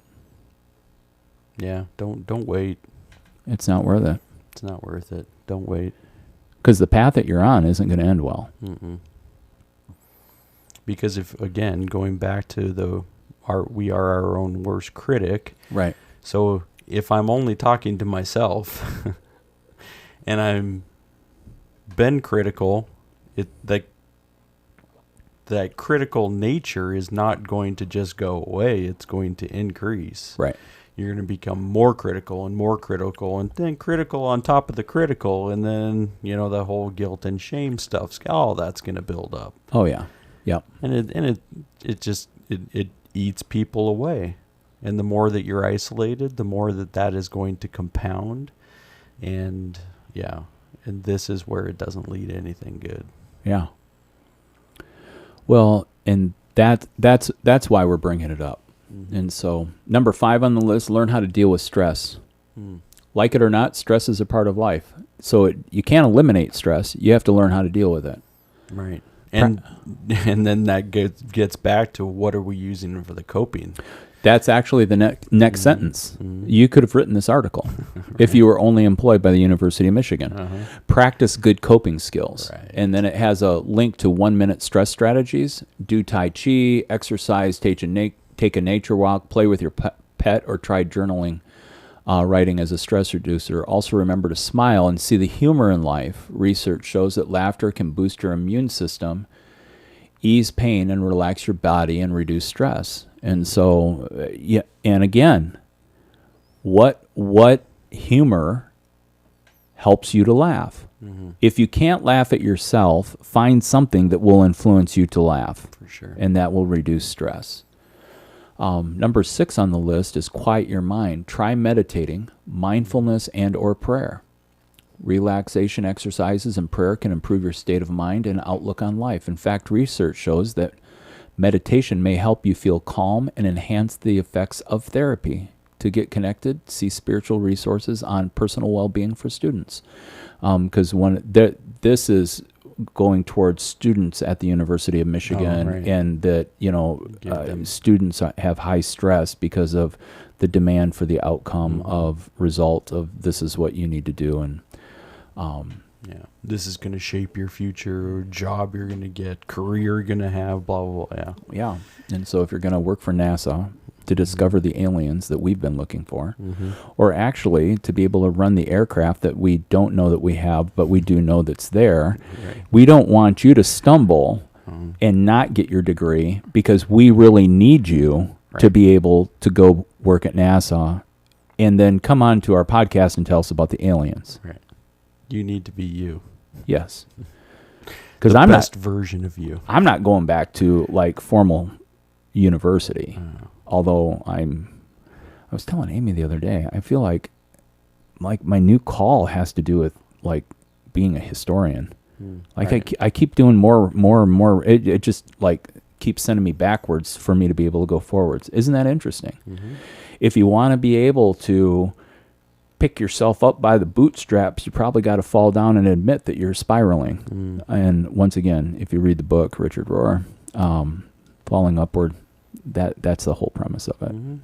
Speaker 1: Yeah, don't wait.
Speaker 2: It's not worth it.
Speaker 1: It's not worth it. Don't wait.
Speaker 2: Because the path that you're on isn't going to end well. Mm-mm.
Speaker 1: Because again, going back to we are our own worst critic.
Speaker 2: Right.
Speaker 1: So if I'm only talking to myself and I'm been critical, that critical nature is not going to just go away. It's going to increase.
Speaker 2: Right.
Speaker 1: You're going to become more critical and then critical on top of the critical, and then the whole guilt and shame stuff. All that's going to build up.
Speaker 2: Oh yeah, yep.
Speaker 1: And it eats people away. And the more that you're isolated, the more that is going to compound. And and this is where it doesn't lead to anything good.
Speaker 2: Yeah. Well, and that's why we're bringing it up. Mm-hmm. And so, number 5 on the list, learn how to deal with stress. Like it or not, stress is a part of life. So you can't eliminate stress. You have to learn how to deal with it.
Speaker 1: Right. And then that gets back to what are we using for the coping?
Speaker 2: That's actually the next sentence. Mm-hmm. You could have written this article right. if you were only employed by the University of Michigan. Uh-huh. Practice good coping skills. Right. And then it has a link to 1-minute stress strategies. Do Tai Chi, exercise, take a nature walk, play with your pet, or try journaling, writing as a stress reducer. Also remember to smile and see the humor in life. Research shows that laughter can boost your immune system, ease pain, and relax your body and reduce stress. And so, and again, what humor helps you to laugh? Mm-hmm. If you can't laugh at yourself, find something that will influence you to laugh.
Speaker 1: For sure.
Speaker 2: And that will reduce stress. Number 6 on the list is quiet your mind. Try meditating, mindfulness, and or prayer. Relaxation exercises and prayer can improve your state of mind and outlook on life. In fact, research shows that meditation may help you feel calm and enhance the effects of therapy. To get connected, see spiritual resources on personal well-being for students. Because this is going towards students at the University of Michigan, right. And that students have high stress because of the demand for the outcome of result of this is what you need to do, and
Speaker 1: this is going to shape your future, job you're going to get, career you're going to have, blah, blah, blah.
Speaker 2: Yeah. And so if you're going to work for NASA to discover the aliens that we've been looking for, or actually to be able to run the aircraft that we don't know that we have, but we do know that's there, right. We don't want you to stumble and not get your degree because we really need you right. to be able to go work at NASA and then come on to our podcast and tell us about the aliens.
Speaker 1: Right. You need to be you.
Speaker 2: Yes. Because
Speaker 1: I'm the best version of you.
Speaker 2: I'm not going back to like formal university. Although I was telling Amy the other day, I feel like my new call has to do with like being a historian. Like right. I keep doing more and more. It just like keeps sending me backwards for me to be able to go forwards. Isn't that interesting? Mm-hmm. If you want to be able to pick yourself up by the bootstraps, you probably got to fall down and admit that you're spiraling. And once again, if you read the book, Richard Rohr, Falling Upward, that's the whole premise of it. Mm-hmm.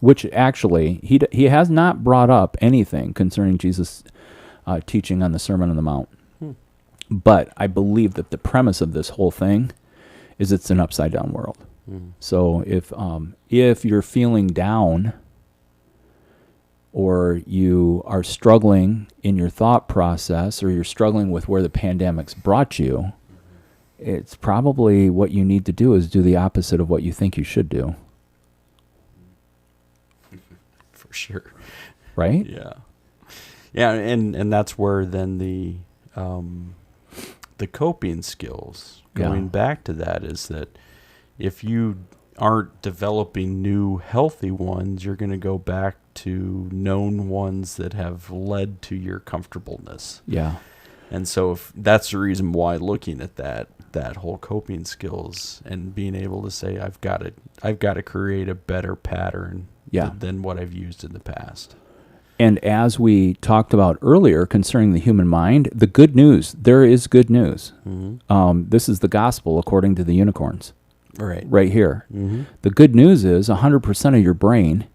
Speaker 2: Which actually, he has not brought up anything concerning Jesus' teaching on the Sermon on the Mount. But I believe that the premise of this whole thing is it's an upside-down world. So if you're feeling down, or you are struggling in your thought process, or you're struggling with where the pandemic's brought you, it's probably what you need to do is do the opposite of what you think you should do.
Speaker 1: For sure.
Speaker 2: Right?
Speaker 1: Yeah. Yeah, and that's where then the coping skills, going back to that, is that if you aren't developing new healthy ones, you're going to go back to known ones that have led to your comfortableness.
Speaker 2: Yeah.
Speaker 1: And so if that's the reason why looking at that whole coping skills and being able to say, I've got to create a better pattern than what I've used in the past.
Speaker 2: And as we talked about earlier concerning the human mind, the good news, there is good news. Mm-hmm. This is the gospel according to the unicorns. Right here. Mm-hmm. The good news is 100% of your brain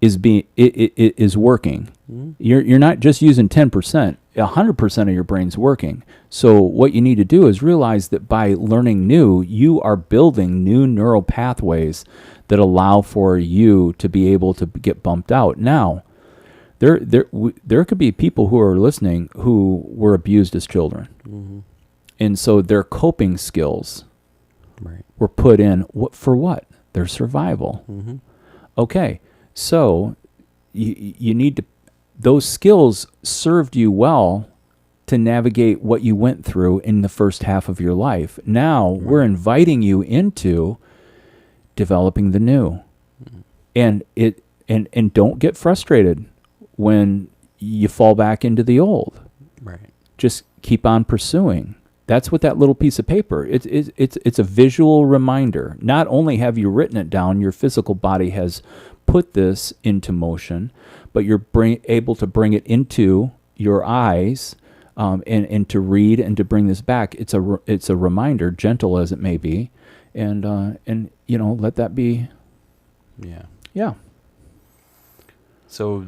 Speaker 2: is working. Mm-hmm. You're not just using 10%. 100% of your brain's working. So what you need to do is realize that by learning new, you are building new neural pathways that allow for you to be able to get bumped out. Now, there could be people who are listening who were abused as children. Mm-hmm. And so their coping skills were put in for what? Their survival. Mm-hmm. Okay, so you need to, those skills served you well to navigate what you went through in the first half of your life. Now we're inviting you into developing the new. And and don't get frustrated when you fall back into the old.
Speaker 1: Right.
Speaker 2: Just keep on pursuing. That's what that little piece of paper. It's a visual reminder. Not only have you written it down, your physical body has put this into motion, but you're able to bring it into your eyes, and to read and to bring this back. It's a reminder, gentle as it may be, and let that be.
Speaker 1: Yeah.
Speaker 2: Yeah.
Speaker 1: So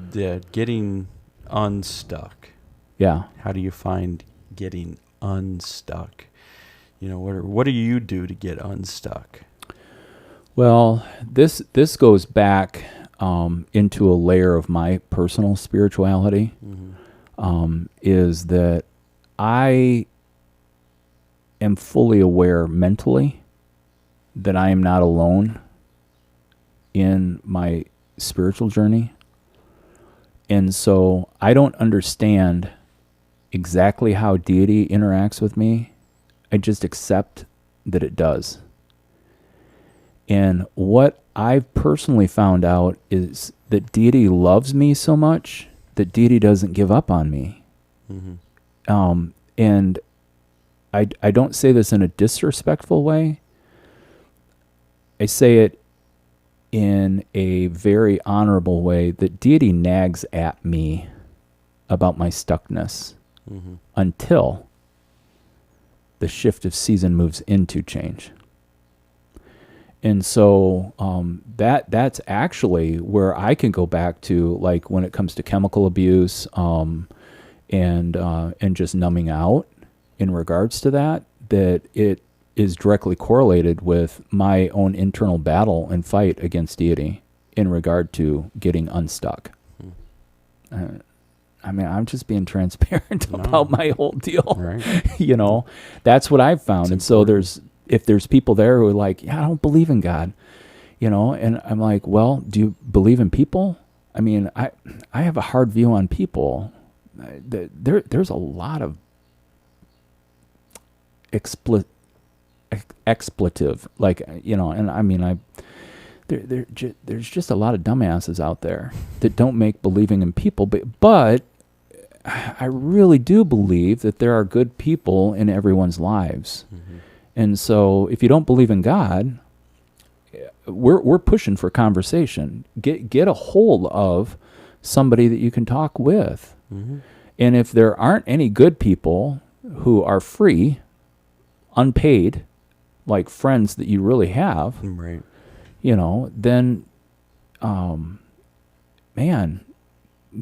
Speaker 1: getting unstuck.
Speaker 2: Yeah.
Speaker 1: How do you find getting unstuck? What do you do to get unstuck?
Speaker 2: Well, this goes back into a layer of my personal spirituality. Is that I am fully aware mentally that I am not alone in my spiritual journey. And so I don't understand exactly how deity interacts with me. I just accept that it does. And what I've personally found out is that deity loves me so much that deity doesn't give up on me. And I don't say this in a disrespectful way. I say it in a very honorable way, that deity nags at me about my stuckness until the shift of season moves into change. And so that's actually where I can go back to, like when it comes to chemical abuse, and just numbing out in regards to that it is directly correlated with my own internal battle and fight against deity in regard to getting unstuck. I'm just being transparent about my whole deal.
Speaker 1: Right.
Speaker 2: That's what I've found. And so if there's people there who are like, yeah, I don't believe in God, and I'm like, well, do you believe in people? I mean, I have a hard view on people. There's a lot of expletive, like, and I mean, there's just a lot of dumbasses out there that don't make believing in people, but I really do believe that there are good people in everyone's lives. And so if you don't believe in God, we're pushing for conversation. Get a hold of somebody that you can talk with. And if there aren't any good people who are free, unpaid, like friends that you really have,
Speaker 1: right,
Speaker 2: then, man,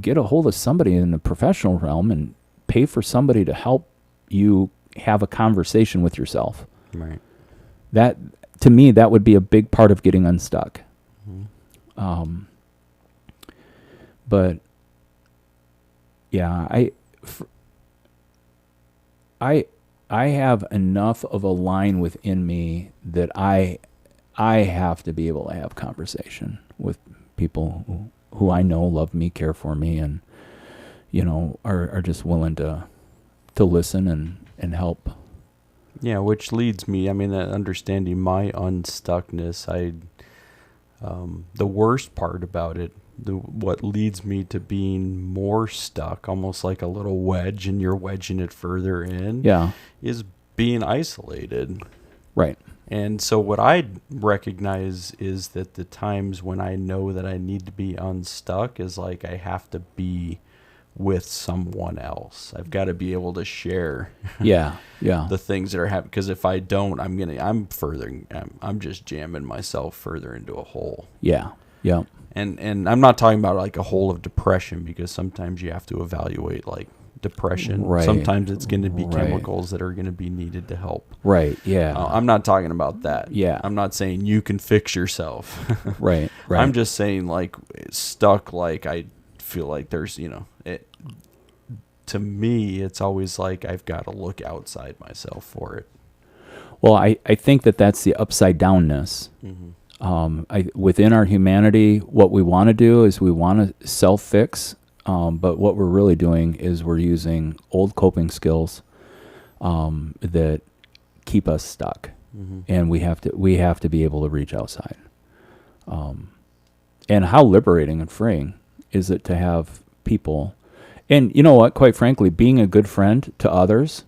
Speaker 2: get a hold of somebody in the professional realm and pay for somebody to help you have a conversation with yourself.
Speaker 1: Right.
Speaker 2: That, to me, that would be a big part of getting unstuck. But yeah, I have enough of a line within me that I have to be able to have conversation with people who I know love me, care for me, and are just willing to listen and help.
Speaker 1: Yeah, which leads me, understanding my unstuckness, the worst part about it, what leads me to being more stuck, almost like a little wedge, and you're wedging it further in, is being isolated.
Speaker 2: Right.
Speaker 1: And so what I recognize is that the times when I know that I need to be unstuck is like I have to be with someone else. I've got to be able to share the things that are happening, because if I don't, I'm just jamming myself further into a hole. And I'm not talking about like a hole of depression, because sometimes you have to evaluate like depression.
Speaker 2: Right.
Speaker 1: Sometimes it's going to be chemicals that are going to be needed to help.
Speaker 2: Right. Yeah.
Speaker 1: I'm not talking about that.
Speaker 2: Yeah.
Speaker 1: I'm not saying you can fix yourself.
Speaker 2: Right.
Speaker 1: I'm just saying, like, stuck, like I feel like there's, to me, it's always like I've got to look outside myself for it.
Speaker 2: Well, I think that's the upside downness. Within our humanity, what we want to do is we want to self-fix, but what we're really doing is we're using old coping skills that keep us stuck, and we have to be able to reach outside. And how liberating and freeing is it to have people. And you know what, quite frankly, being a good friend to others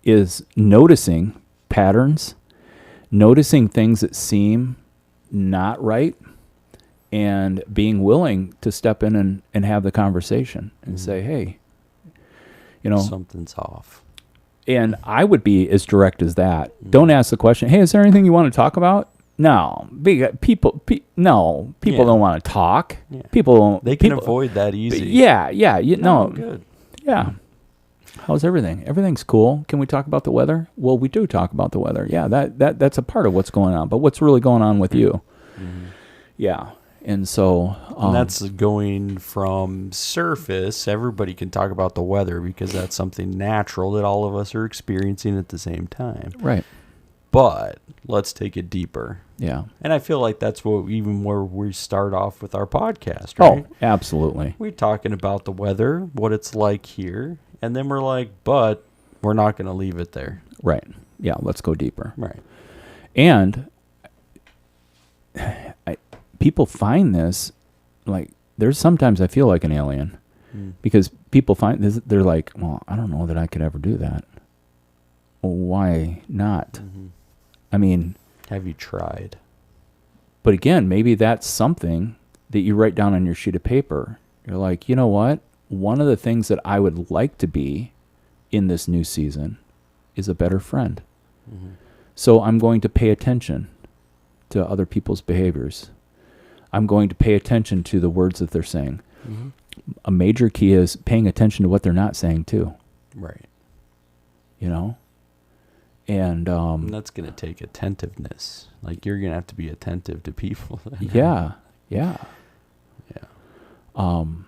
Speaker 2: is noticing patterns, noticing things that seem not right, and being willing to step in and have the conversation and say, hey,
Speaker 1: something's off.
Speaker 2: And I would be as direct as that. Don't ask the question, hey, is there anything you want to talk about? No, people don't want to talk. Yeah. People don't.
Speaker 1: They can avoid that easy.
Speaker 2: Yeah.
Speaker 1: Good.
Speaker 2: Yeah. How's everything? Everything's cool. Can we talk about the weather? Well, we do talk about the weather. Yeah, that's a part of what's going on. But what's really going on with you? Mm-hmm. Yeah. And so...
Speaker 1: and that's going from surface. Everybody can talk about the weather because that's something natural that all of us are experiencing at the same time.
Speaker 2: Right.
Speaker 1: But let's take it deeper.
Speaker 2: Yeah.
Speaker 1: And I feel like that's where we start off with our podcast, right?
Speaker 2: Oh, absolutely.
Speaker 1: We're talking about the weather, what it's like here, and then we're like, but we're not going to leave it there.
Speaker 2: Right. Yeah, let's go deeper.
Speaker 1: Right.
Speaker 2: And people find this, like, there's sometimes I feel like an alien because people find this, they're like, well, I don't know that I could ever do that. Well, why not? Mm-hmm. I mean...
Speaker 1: have you tried?
Speaker 2: But again, maybe that's something that you write down on your sheet of paper. You're like, you know what? One of the things that I would like to be in this new season is a better friend. Mm-hmm. So I'm going to pay attention to other people's behaviors. I'm going to pay attention to the words that they're saying. Mm-hmm. A major key is paying attention to what they're not saying too.
Speaker 1: Right.
Speaker 2: And
Speaker 1: that's going to take attentiveness. Like, you're going to have to be attentive to people.
Speaker 2: Yeah. And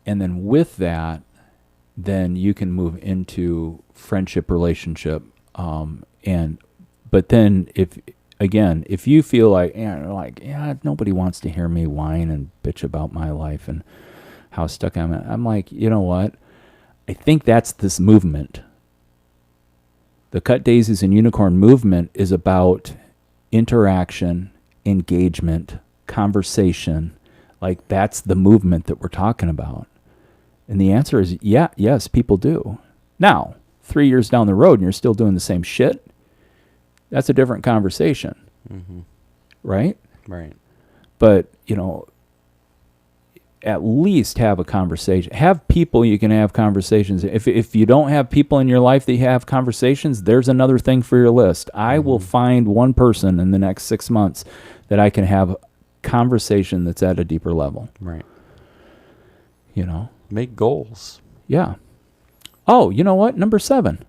Speaker 2: then with that, then you can move into friendship, relationship. But then if you feel like, nobody wants to hear me whine and bitch about my life and how stuck I'm like, you know what? I think that's this movement. The Cut Daisies and Unicorn movement is about interaction, engagement, conversation. Like, that's the movement that we're talking about. And the answer is, yes, people do. Now, 3 years down the road and you're still doing the same shit, that's a different conversation. Mm-hmm. Right?
Speaker 1: Right.
Speaker 2: But, at least have a conversation. Have people you can have conversations. If you don't have people in your life that you have conversations, there's another thing for your list. I will find one person in the next 6 months that I can have conversation that's at a deeper level.
Speaker 1: Right. Make goals.
Speaker 2: Yeah. Oh, you know what? Number 7.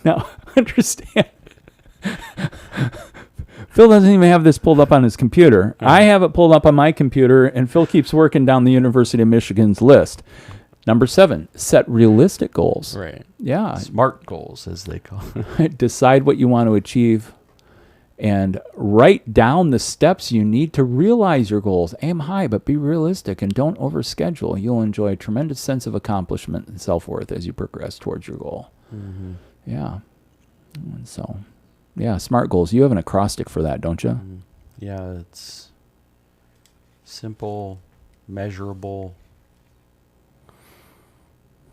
Speaker 2: Now, understand. Phil doesn't even have this pulled up on his computer. I have it pulled up on my computer, and Phil keeps working down the University of Michigan's list. Number 7, set realistic goals.
Speaker 1: Right.
Speaker 2: Yeah.
Speaker 1: SMART goals, as they call it.
Speaker 2: Decide what you want to achieve and write down the steps you need to realize your goals. Aim high, but be realistic and don't overschedule. You'll enjoy a tremendous sense of accomplishment and self-worth as you progress towards your goal. Mm-hmm. Yeah. And so... yeah, SMART goals. You have an acrostic for that, don't you? Mm-hmm.
Speaker 1: Yeah, it's simple, measurable.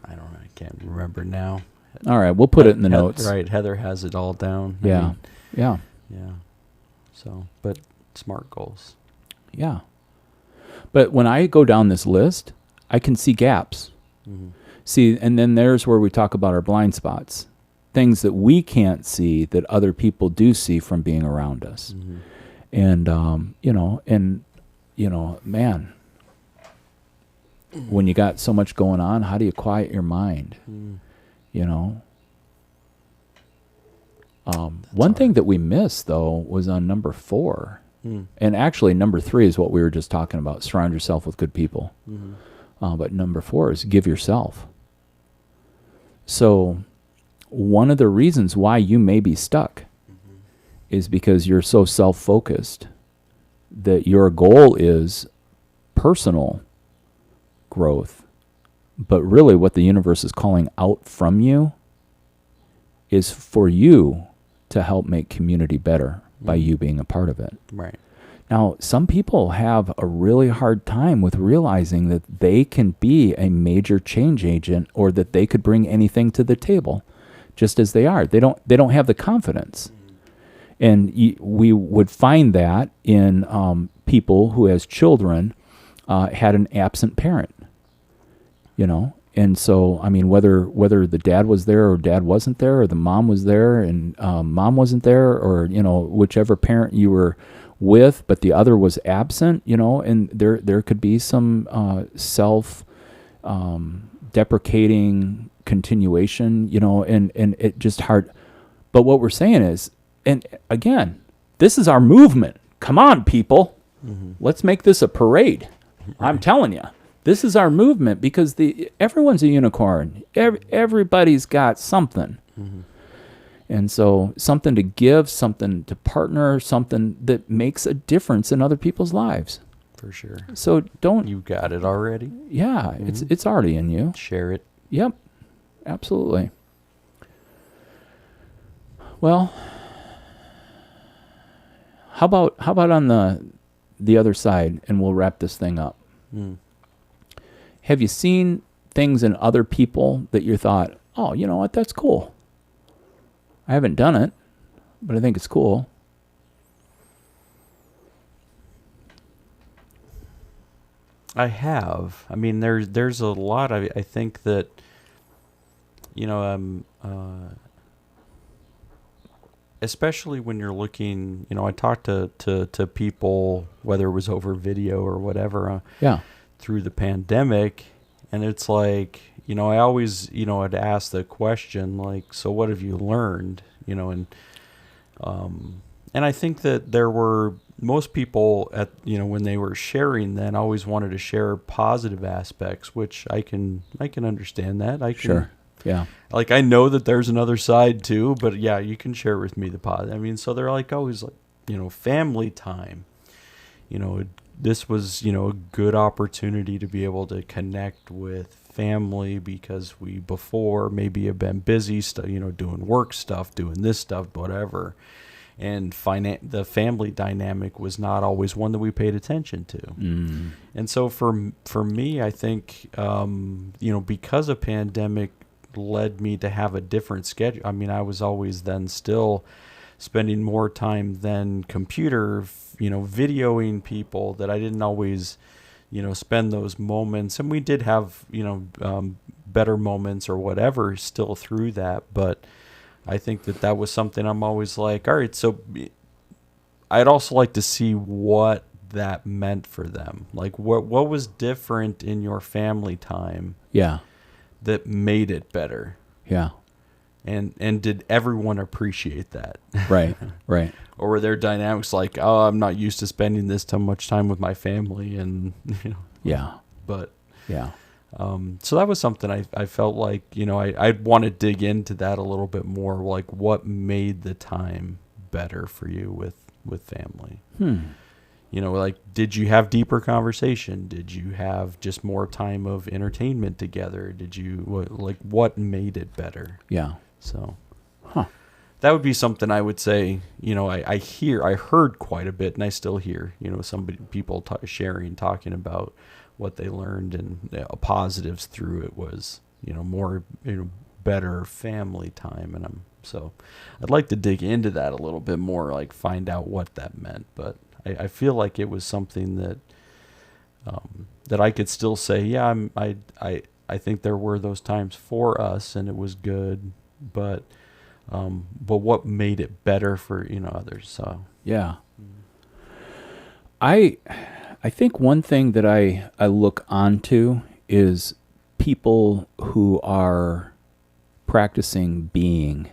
Speaker 1: I don't know. I can't remember now.
Speaker 2: All right, we'll put it in the notes.
Speaker 1: Right, Heather has it all down.
Speaker 2: Yeah. Yeah.
Speaker 1: So, but SMART goals.
Speaker 2: Yeah. But when I go down this list, I can see gaps. Mm-hmm. See, and then there's where we talk about our blind spots. Things that we can't see that other people do see from being around us. Mm-hmm. And, man, when you got so much going on, how do you quiet your mind? One thing that we missed, though, was on number 4. And actually, number 3 is what we were just talking about. Surround yourself with good people. Mm-hmm. But number 4 is give yourself. So... one of the reasons why you may be stuck is because you're so self-focused that your goal is personal growth, but really what the universe is calling out from you is for you to help make community better by you being a part of it.
Speaker 1: Right.
Speaker 2: Now, some people have a really hard time with realizing that they can be a major change agent, or that they could bring anything to the table just as they are. They don't have the confidence. And we would find that in people who, as children, had an absent parent, And so, I mean, whether the dad was there or dad wasn't there, or the mom was there and mom wasn't there, or, whichever parent you were with, but the other was absent, and there could be some self-deprecating continuation, and it just hard. But what we're saying is, and again, this is our movement. Come on, people. Mm-hmm. Let's make this a parade. Right. I'm telling you, this is our movement, because everyone's a unicorn. Everybody's got something. Mm-hmm. And so something to give, something to partner, something that makes a difference in other people's lives.
Speaker 1: For sure.
Speaker 2: So don't...
Speaker 1: You got it already.
Speaker 2: Yeah, mm-hmm. It's already in you.
Speaker 1: Share it.
Speaker 2: Yep, absolutely. Well, how about on the other side, and we'll wrap this thing up. Mm. Have you seen things in other people that you thought, oh, you know what, that's cool? I haven't done it, but I think it's cool.
Speaker 1: I have. I mean, there's a lot. I think that, especially when you're looking, I talked to people, whether it was over video or whatever, through the pandemic, and it's like, I always, I'd ask the question, like, so what have you learned, and I think that there were most people at, when they were sharing then always wanted to share positive aspects, which I can understand that.
Speaker 2: Sure. Yeah.
Speaker 1: Like, I know that there's another side too, but yeah, you can share with me the positive. I mean, so they're like always like, family time, this was, a good opportunity to be able to connect with family, because we before maybe have been busy, doing work stuff, doing this stuff, whatever. And the family dynamic was not always one that we paid attention to. Mm. And so for me, I think, because a pandemic led me to have a different schedule. I mean, I was always then still spending more time than computer, videoing people, that I didn't always, spend those moments. And we did have, better moments or whatever still through that. But I think that was something I'm always like, all right, so I'd also like to see what that meant for them. Like, what was different in your family time?
Speaker 2: Yeah.
Speaker 1: That made it better.
Speaker 2: Yeah.
Speaker 1: And did everyone appreciate that?
Speaker 2: Right.
Speaker 1: Or were there dynamics like, oh, I'm not used to spending this too much time with my family, and
Speaker 2: Yeah.
Speaker 1: But
Speaker 2: yeah.
Speaker 1: So that was something I felt like, I'd want to dig into that a little bit more, like what made the time better for you with family. Like, did you have deeper conversation? Did you have just more time of entertainment together? Did you, what made it better?
Speaker 2: Yeah.
Speaker 1: So that would be something I would say, I heard quite a bit, and I still hear, people talking about what they learned, and positives through it was, more, better family time. And so I'd like to dig into that a little bit more, like find out what that meant. But I feel like it was something that, that I could still say, yeah, I think there were those times for us and it was good, but what made it better for, others. So,
Speaker 2: yeah. I think one thing that I look onto is people who are practicing being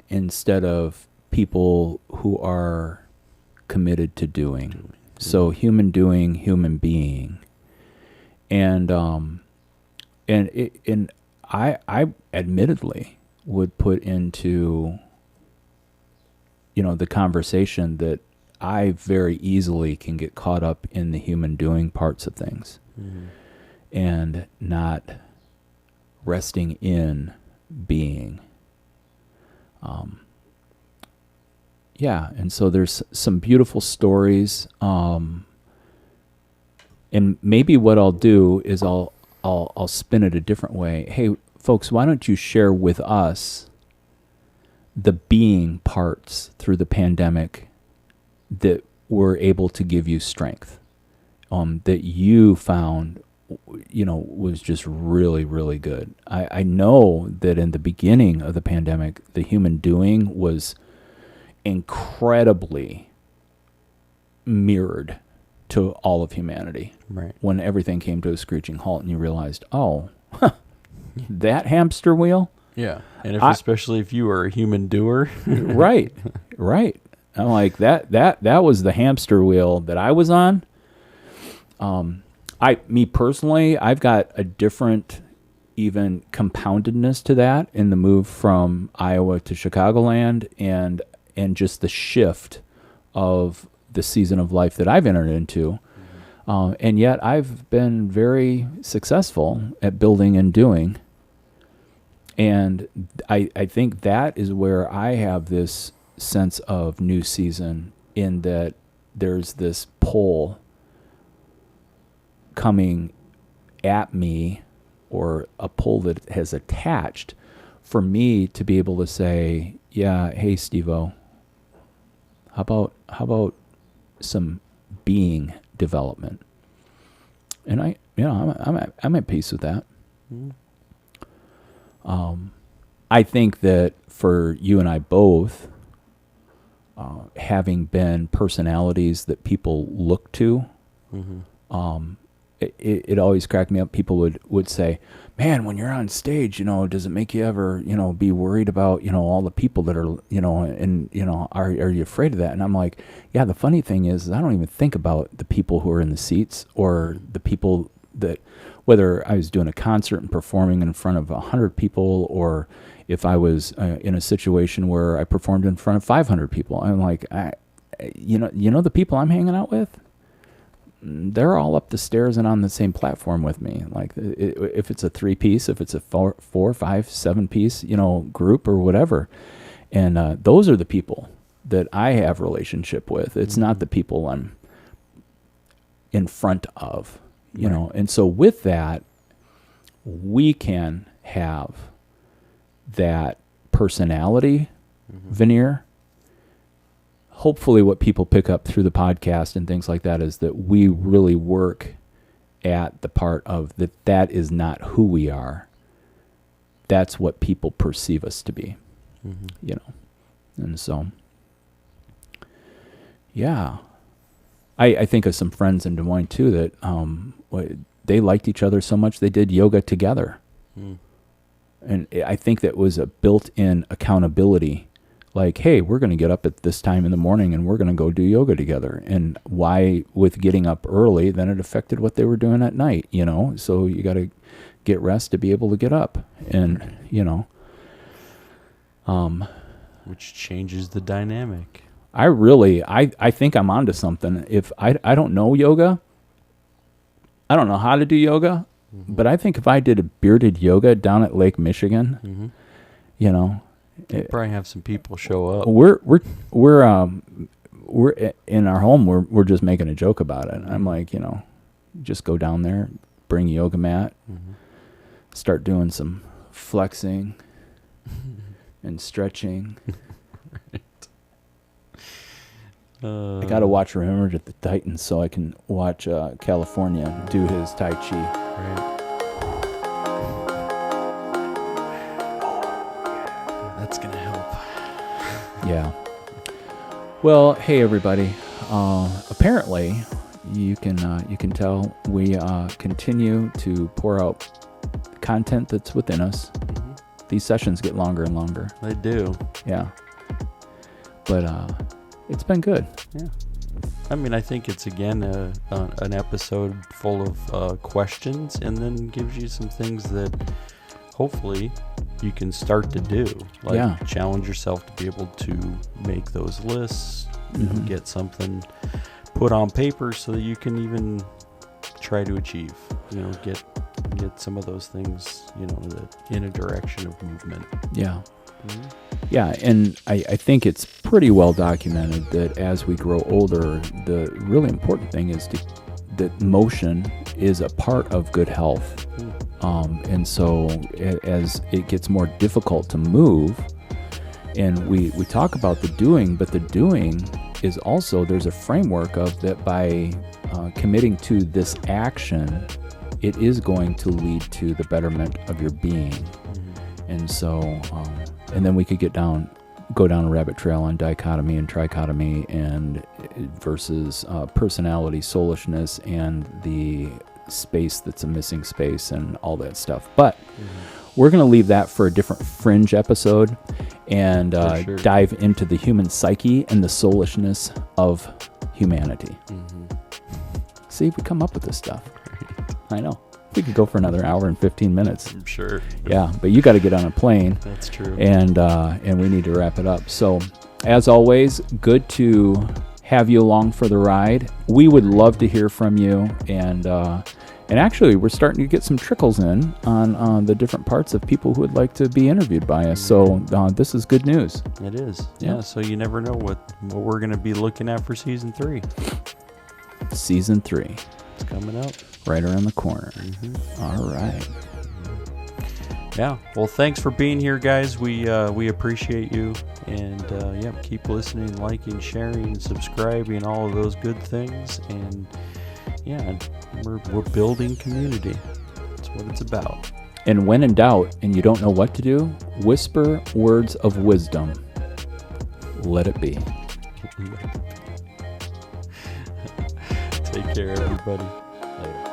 Speaker 2: instead of people who are committed to doing. So human doing, human being. And I admittedly would put into, the conversation that I very easily can get caught up in the human doing parts of things and not resting in being. Yeah, and so there's some beautiful stories. And maybe what I'll do is I'll spin it a different way. Hey, folks, why don't you share with us the being parts through the pandemic that were able to give you strength, that you found, was just really, really good. I know that in the beginning of the pandemic, the human doing was incredibly mirrored to all of humanity.
Speaker 1: Right.
Speaker 2: When everything came to a screeching halt and you realized, that hamster wheel?
Speaker 1: Yeah. And especially if you were a human doer.
Speaker 2: Right. I'm like, that was the hamster wheel that I was on. Me personally, I've got a different even compoundedness to that in the move from Iowa to Chicagoland and just the shift of the season of life that I've entered into. And yet I've been very successful at building and doing. And I think that is where I have this sense of new season, in that there's this pull coming at me, or a pull that has attached for me to be able to say, yeah, hey, Steve-O, how about some being development? And I'm at peace with that. I think that for you and I both, having been personalities that people look to, it always cracked me up. People would say, man, when you're on stage, does it make you ever, be worried about, all the people that are, are you afraid of that? And I'm like, yeah, the funny thing is I don't even think about the people who are in the seats, or the people that, whether I was doing a concert and performing in front of 100 people, or if I was in a situation where I performed in front of 500 people. I'm like, the people I'm hanging out with, they're all up the stairs and on the same platform with me. Like, if it's a 3-piece, if it's a 4, 5, 7-piece, group or whatever. And those are the people that I have relationship with. It's not the people I'm in front of, you know. And so with that, we can have that personality veneer. Hopefully what people pick up through the podcast and things like that is that we really work at the part of that is not who we are. That's what people perceive us to be, And so, yeah. I think of some friends in Des Moines too that they liked each other so much they did yoga together. And I think that was a built-in accountability. Like, hey, we're going to get up at this time in the morning and we're going to go do yoga together. And why, with getting up early, then it affected what they were doing at night, So you got to get rest to be able to get up. And,
Speaker 1: which changes the dynamic.
Speaker 2: I think I'm onto something. If I don't know yoga, I don't know how to do yoga, but I think if I did a bearded yoga down at Lake Michigan,
Speaker 1: You'll probably have some people show up.
Speaker 2: We're in our home. We're just making a joke about it. I'm like, just go down there, bring a yoga mat, start doing some flexing and stretching. I got to watch Remember the Titans so I can watch California do his Tai Chi.
Speaker 1: Right. That's going to help.
Speaker 2: Yeah. Well, hey everybody. Apparently, you can tell we continue to pour out content that's within us. These sessions get longer and longer.
Speaker 1: They do.
Speaker 2: Yeah. But it's been good.
Speaker 1: Yeah. I mean, I think it's, again, an episode full of questions, and then gives you some things that hopefully you can start to do. Like, challenge yourself to be able to make those lists, get something put on paper so that you can even try to achieve, get some of those things, in a direction of movement.
Speaker 2: Yeah. Yeah, and I think it's pretty well documented that as we grow older, the really important thing is that motion is a part of good health. And so as it gets more difficult to move, and we talk about the doing, but the doing is also, there's a framework of that by committing to this action, it is going to lead to the betterment of your being. And so, and then we could go down a rabbit trail on dichotomy and trichotomy and versus personality, soulishness, and the space that's a missing space and all that stuff. But we're going to leave that for a different fringe episode and dive into the human psyche and the soulishness of humanity. See, we come up with this stuff. I know. We could go for another hour and 15 minutes.
Speaker 1: I'm sure.
Speaker 2: Yeah, but you got to get on a plane.
Speaker 1: That's true.
Speaker 2: And we need to wrap it up. So, as always, good to have you along for the ride. We would love to hear from you. And actually, we're starting to get some trickles in on the different parts of people who would like to be interviewed by us. So, this is good news.
Speaker 1: It is. Yeah, so you never know what we're going to be looking at for Season 3.
Speaker 2: Season 3.
Speaker 1: It's coming up.
Speaker 2: Right around the corner. All right.
Speaker 1: Yeah. Well, thanks for being here, guys. We appreciate you, and keep listening, liking, sharing, subscribing, all of those good things. And we're building community. That's what it's about.
Speaker 2: And when in doubt, and you don't know what to do, whisper words of wisdom. Let it be.
Speaker 1: Take care, everybody. Later.